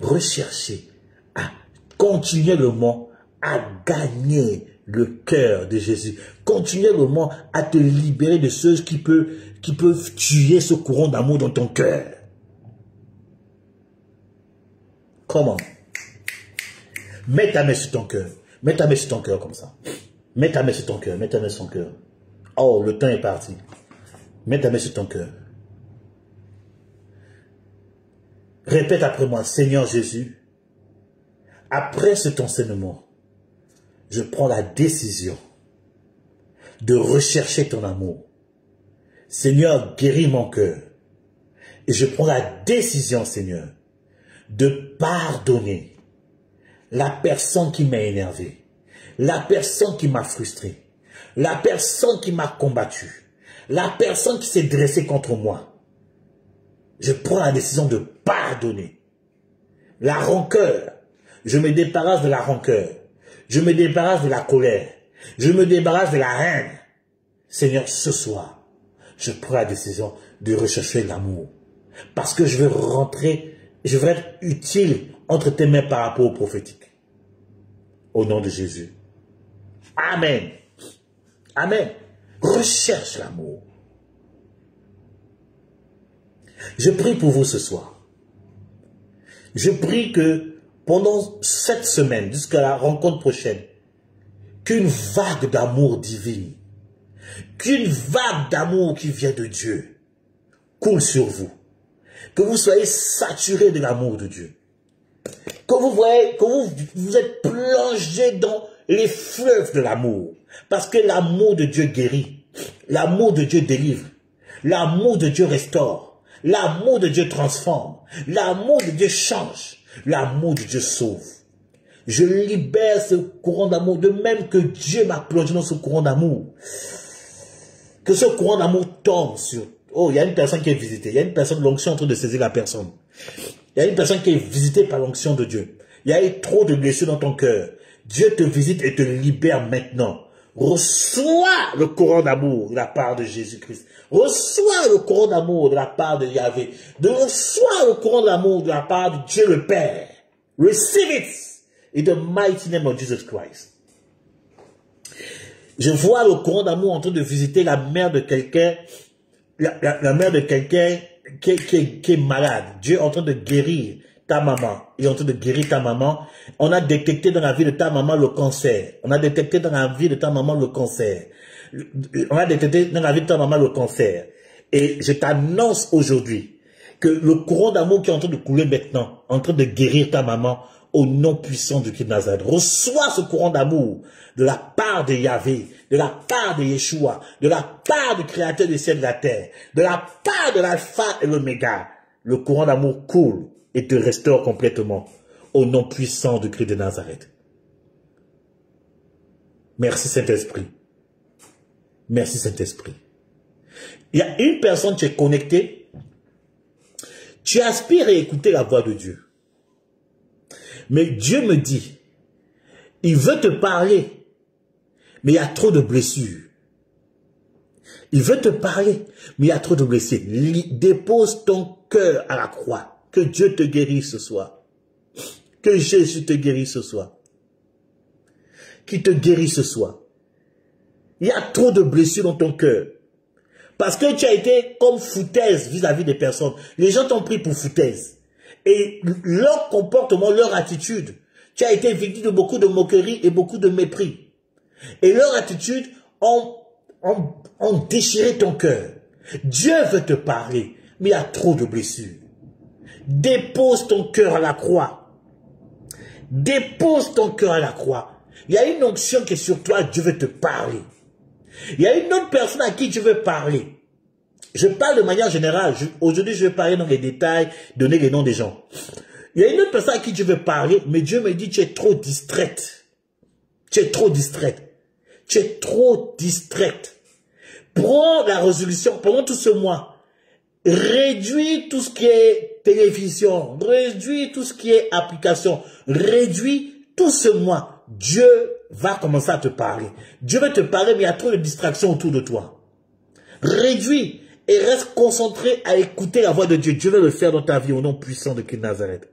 Rechercher à continuellement à gagner le cœur de Jésus. Continuellement à te libérer de ceux qui peuvent tuer ce courant d'amour dans ton cœur. Comment? Mets ta main sur ton cœur. Mets ta main sur ton cœur comme ça. Mets ta main sur ton cœur, mets ta main sur ton cœur. Oh, le temps est parti. Mets ta main sur ton cœur. Répète après moi, Seigneur Jésus, après cet enseignement, je prends la décision de rechercher ton amour. Seigneur, guéris mon cœur. Et je prends la décision, Seigneur, de pardonner la personne qui m'a énervé. La personne qui m'a frustré, la personne qui m'a combattu, la personne qui s'est dressée contre moi, je prends la décision de pardonner. La rancœur, je me débarrasse de la rancœur, je me débarrasse de la colère, je me débarrasse de la haine. Seigneur, ce soir, je prends la décision de rechercher l'amour, parce que je veux rentrer, je veux être utile entre tes mains par rapport au prophétique. Au nom de Jésus. Amen. Amen. Recherche l'amour. Je prie pour vous ce soir. Je prie que pendant cette semaine, jusqu'à la rencontre prochaine, qu'une vague d'amour divine, qu'une vague d'amour qui vient de Dieu coule sur vous. Que vous soyez saturés de l'amour de Dieu. Que vous voyez, que vous êtes plongés dans les fleuves de l'amour. Parce que l'amour de Dieu guérit. L'amour de Dieu délivre. L'amour de Dieu restaure. L'amour de Dieu transforme. L'amour de Dieu change. L'amour de Dieu sauve. Je libère ce courant d'amour, de même que Dieu m'a plongé dans ce courant d'amour. Que ce courant d'amour tombe sur... Oh, il y a une personne qui est visitée. Il y a une personne, l'onction en train de saisir la personne. Il y a une personne qui est visitée par l'onction de Dieu. Il y a eu trop de blessures dans ton cœur. Dieu te visite et te libère maintenant. Reçois le courant d'amour de la part de Jésus-Christ. Reçois le courant d'amour de la part de Yahvé. Reçois le courant d'amour de la part de Dieu le Père. Receive it in the mighty name of Jesus Christ. Je vois le courant d'amour en train de visiter la mère de quelqu'un, la mère de quelqu'un qui est malade. Dieu est en train de guérir ta maman. Il est en train de guérir ta maman. On a détecté dans la vie de ta maman le cancer. On a détecté dans la vie de ta maman le cancer. On a détecté dans la vie de ta maman le cancer. Et je t'annonce aujourd'hui que le courant d'amour qui est en train de couler maintenant, en train de guérir ta maman, au nom puissant du Christ de Nazareth. Reçois ce courant d'amour de la part de Yahvé, de la part de Yeshua, de la part du Créateur des ciels et de la terre, de la part de l'Alpha et l'Oméga. Le courant d'amour coule et te restaure complètement au nom puissant du Christ de Nazareth. Merci Saint-Esprit. Merci Saint-Esprit. Il y a une personne qui est connectée. Tu aspires à écouter la voix de Dieu. Mais Dieu me dit, il veut te parler, mais il y a trop de blessures. Il veut te parler, mais il y a trop de blessures. Dépose ton cœur à la croix. Que Dieu te guérisse ce soir. Que Jésus te guérisse ce soir. Qu'il te guérisse ce soir. Il y a trop de blessures dans ton cœur. Parce que tu as été comme foutaise vis-à-vis des personnes. Les gens t'ont pris pour foutaise. Et leur comportement, leur attitude, tu as été victime de beaucoup de moqueries et beaucoup de mépris. Et leur attitude ont déchiré ton cœur. Dieu veut te parler, mais il y a trop de blessures. Dépose ton cœur à la croix. Dépose ton cœur à la croix. Il y a une onction qui est sur toi, Dieu veut te parler. Il y a une autre personne à qui Dieu veut parler. Je parle de manière générale. Aujourd'hui, je vais parler dans les détails, donner les noms des gens. Il y a une autre personne à qui Dieu veut parler, mais Dieu me dit, tu es trop distraite. Tu es trop distraite. Tu es trop distraite. Prends la résolution pendant tout ce mois. Réduis tout ce qui est télévision. Réduis tout ce qui est application. Réduis tout ce mois. Dieu va commencer à te parler. Dieu veut te parler, mais il y a trop de distractions autour de toi. Réduis. Et reste concentré à écouter la voix de Dieu. Dieu veut le faire dans ta vie au nom puissant de Christ de Nazareth.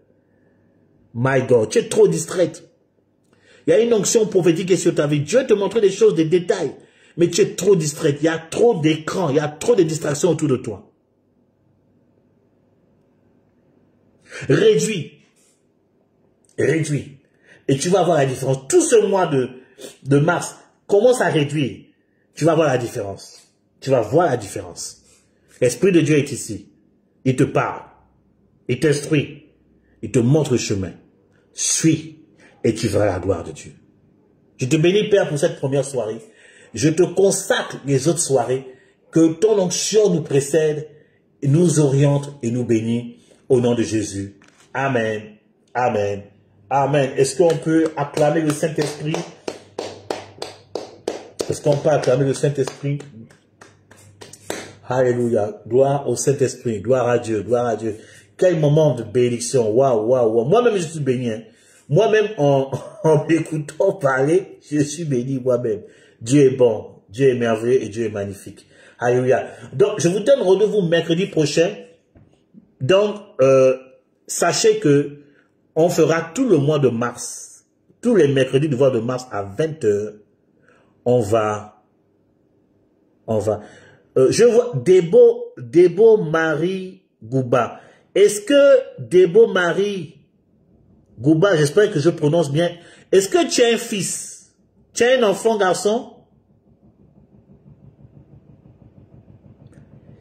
My God, tu es trop distraite. Il y a une onction prophétique qui est sur ta vie. Dieu te montre des choses, des détails. Mais tu es trop distraite. Il y a trop d'écrans, il y a trop de distractions autour de toi. Réduis. Réduis. Et tu vas voir la différence. Tout ce mois de mars, commence à réduire. Tu vas voir la différence. Tu vas voir la différence. L'Esprit de Dieu est ici. Il te parle. Il t'instruit. Il te montre le chemin. Suis et tu verras la gloire de Dieu. Je te bénis, Père, pour cette première soirée. Je te consacre les autres soirées. Que ton onction nous précède, nous oriente et nous bénit. Au nom de Jésus. Amen. Amen. Amen. Est-ce qu'on peut acclamer le Saint-Esprit? Est-ce qu'on peut acclamer le Saint-Esprit? Alléluia. Gloire au Saint-Esprit. Gloire à Dieu. Gloire à Dieu. Quel moment de bénédiction. Waouh, waouh, waouh. Moi-même, je suis béni. Hein. Moi-même, en m'écoutant parler, je suis béni moi-même. Dieu est bon. Dieu est merveilleux et Dieu est magnifique. Alléluia. Donc, je vous donne rendez-vous mercredi prochain. Donc, sachez que on fera tout le mois de mars. Tous les mercredis du mois de mars à 20 h. On va. Je vois Debo Marie Gouba. Est-ce que Debo Marie Gouba, j'espère que je prononce bien. Est-ce que tu as un fils? Tu as un enfant garçon?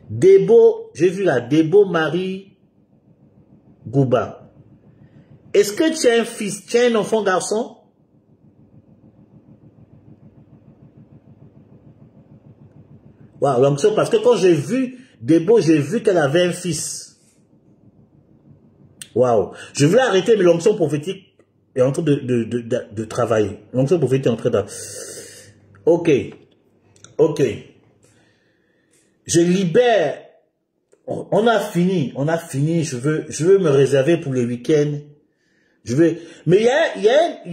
Debo, j'ai vu là, Debo Marie Gouba. Est-ce que tu as un fils? Tu as un enfant garçon? Wow, l'onction, parce que quand j'ai vu Debo, j'ai vu qu'elle avait un fils. Waouh. Je voulais arrêter, mais l'onction prophétique est en train de travailler. L'onction prophétique est en train de... Ok. Ok. Je libère On a fini, je veux me réserver pour le week-end. Mais il y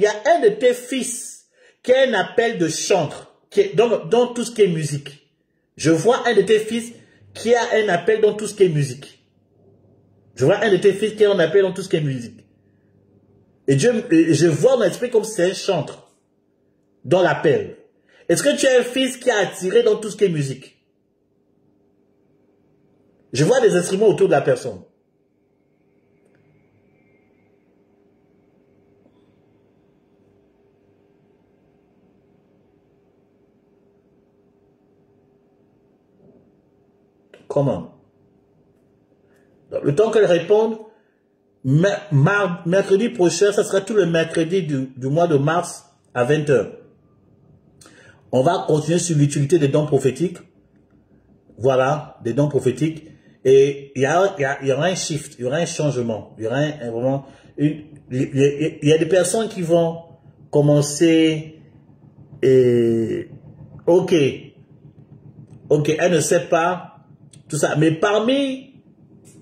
a un de tes fils qui a un appel de chantre, dans tout ce qui est musique. Je vois un de tes fils qui a un appel dans tout ce qui est musique. Je vois un de tes fils qui a un appel dans tout ce qui est musique. Et je vois mon esprit comme si c'est un chantre dans l'appel. Est-ce que tu as un fils qui a attiré dans tout ce qui est musique? Je vois des instruments autour de la personne. Comment? Le temps qu'elle réponde, mercredi prochain, ça sera tout le mercredi du mois de mars à 20 h. On va continuer sur l'utilité des dons prophétiques. Voilà, des dons prophétiques. Et il y aura un shift, il y aura un changement. Il y aura il y a des personnes qui vont commencer ok, elle ne sait pas tout ça. Mais parmi,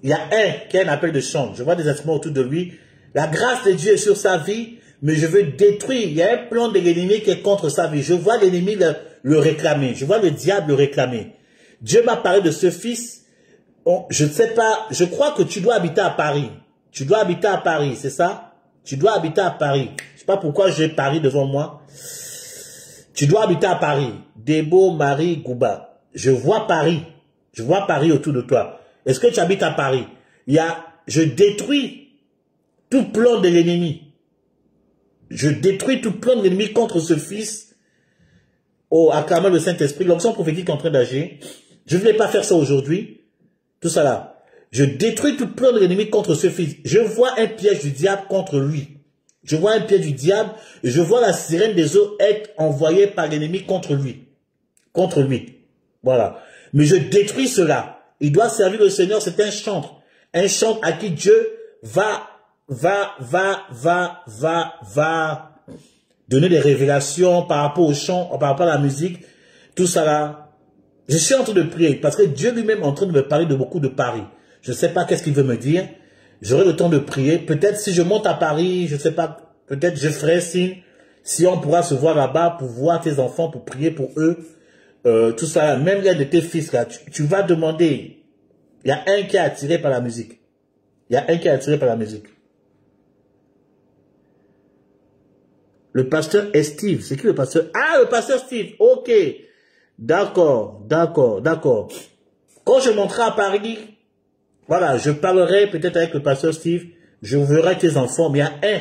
il y a un qui a un appel de chant. Je vois des instruments autour de lui. La grâce de Dieu est sur sa vie, mais je veux détruire. Il y a un plan de l'ennemi qui est contre sa vie. Je vois l'ennemi le réclamer. Je vois le diable le réclamer. Dieu m'a parlé de ce fils. Je ne sais pas, je crois que tu dois habiter à Paris. Tu dois habiter à Paris, c'est ça? Tu dois habiter à Paris. Je ne sais pas pourquoi j'ai Paris devant moi. Tu dois habiter à Paris. Debo, Marie, Gouba. Je vois Paris. Je vois Paris autour de toi. Est-ce que tu habites à Paris? Je détruis tout plan de l'ennemi. Je détruis tout plan de l'ennemi contre ce fils. Oh, acclamant le Saint-Esprit. L'onction prophétique est en train d'agir. Je ne voulais pas faire ça aujourd'hui. Tout ça là. Je détruis tout plan de l'ennemi contre ce fils. Je vois un piège du diable contre lui. Je vois un piège du diable. Et je vois la sirène des eaux être envoyée par l'ennemi contre lui. Contre lui. Voilà. Mais je détruis cela. Il doit servir le Seigneur. C'est un chantre. Un chantre à qui Dieu va donner des révélations par rapport au chant, par rapport à la musique. Tout ça là. Je suis en train de prier parce que Dieu lui-même est en train de me parler de beaucoup de paris. Je ne sais pas qu'est-ce qu'il veut me dire. J'aurai le temps de prier. Peut-être si je monte à Paris, je ne sais pas, peut-être je ferai signe. Si on pourra se voir là-bas pour voir tes enfants, pour prier pour eux. Tout ça, même l'un de tes fils là, tu vas demander. Il y a un qui est attiré par la musique. Il y a un qui est attiré par la musique. Le pasteur est Steve. C'est qui le pasteur? Ah, le pasteur Steve. Ok. D'accord. Quand je monterai à Paris, voilà, je parlerai peut-être avec le pasteur Steve, je verrai tes enfants, mais il y a un,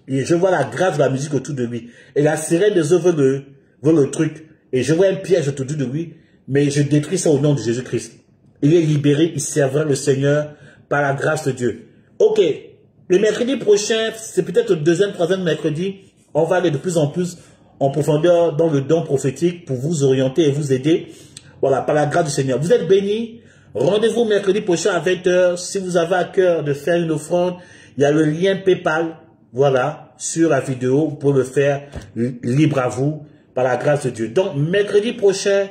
et je vois la grâce de la musique autour de lui, et la sirène des eaux veut le truc, et je vois un piège autour de lui, mais je détruis ça au nom de Jésus-Christ. Il est libéré, il servira le Seigneur par la grâce de Dieu. Ok, le mercredi prochain, c'est peut-être le deuxième, troisième mercredi, on va aller de plus en plus en profondeur dans le don prophétique pour vous orienter et vous aider. Voilà, par la grâce du Seigneur. Vous êtes bénis. Rendez-vous mercredi prochain à 20 h. Si vous avez à cœur de faire une offrande, il y a le lien PayPal, voilà, sur la vidéo. Vous pouvez le faire libre à vous, par la grâce de Dieu. Donc, mercredi prochain,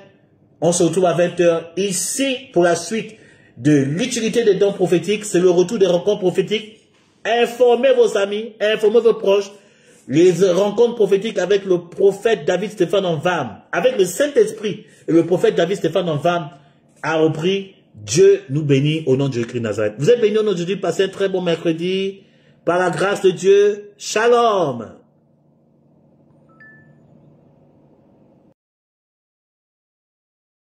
on se retrouve à 20 h. Ici, pour la suite de l'utilité des dons prophétiques, c'est le retour des rencontres prophétiques. Informez vos amis, informez vos proches. Les rencontres prophétiques avec le prophète David Stéphane en Vam, avec le Saint-Esprit et le prophète David Stéphane en Vam a repris. Dieu nous bénit au nom de Jésus-Christ Nazareth. Vous êtes bénis au nom de Jésus. Passez un très bon mercredi. Par la grâce de Dieu. Shalom.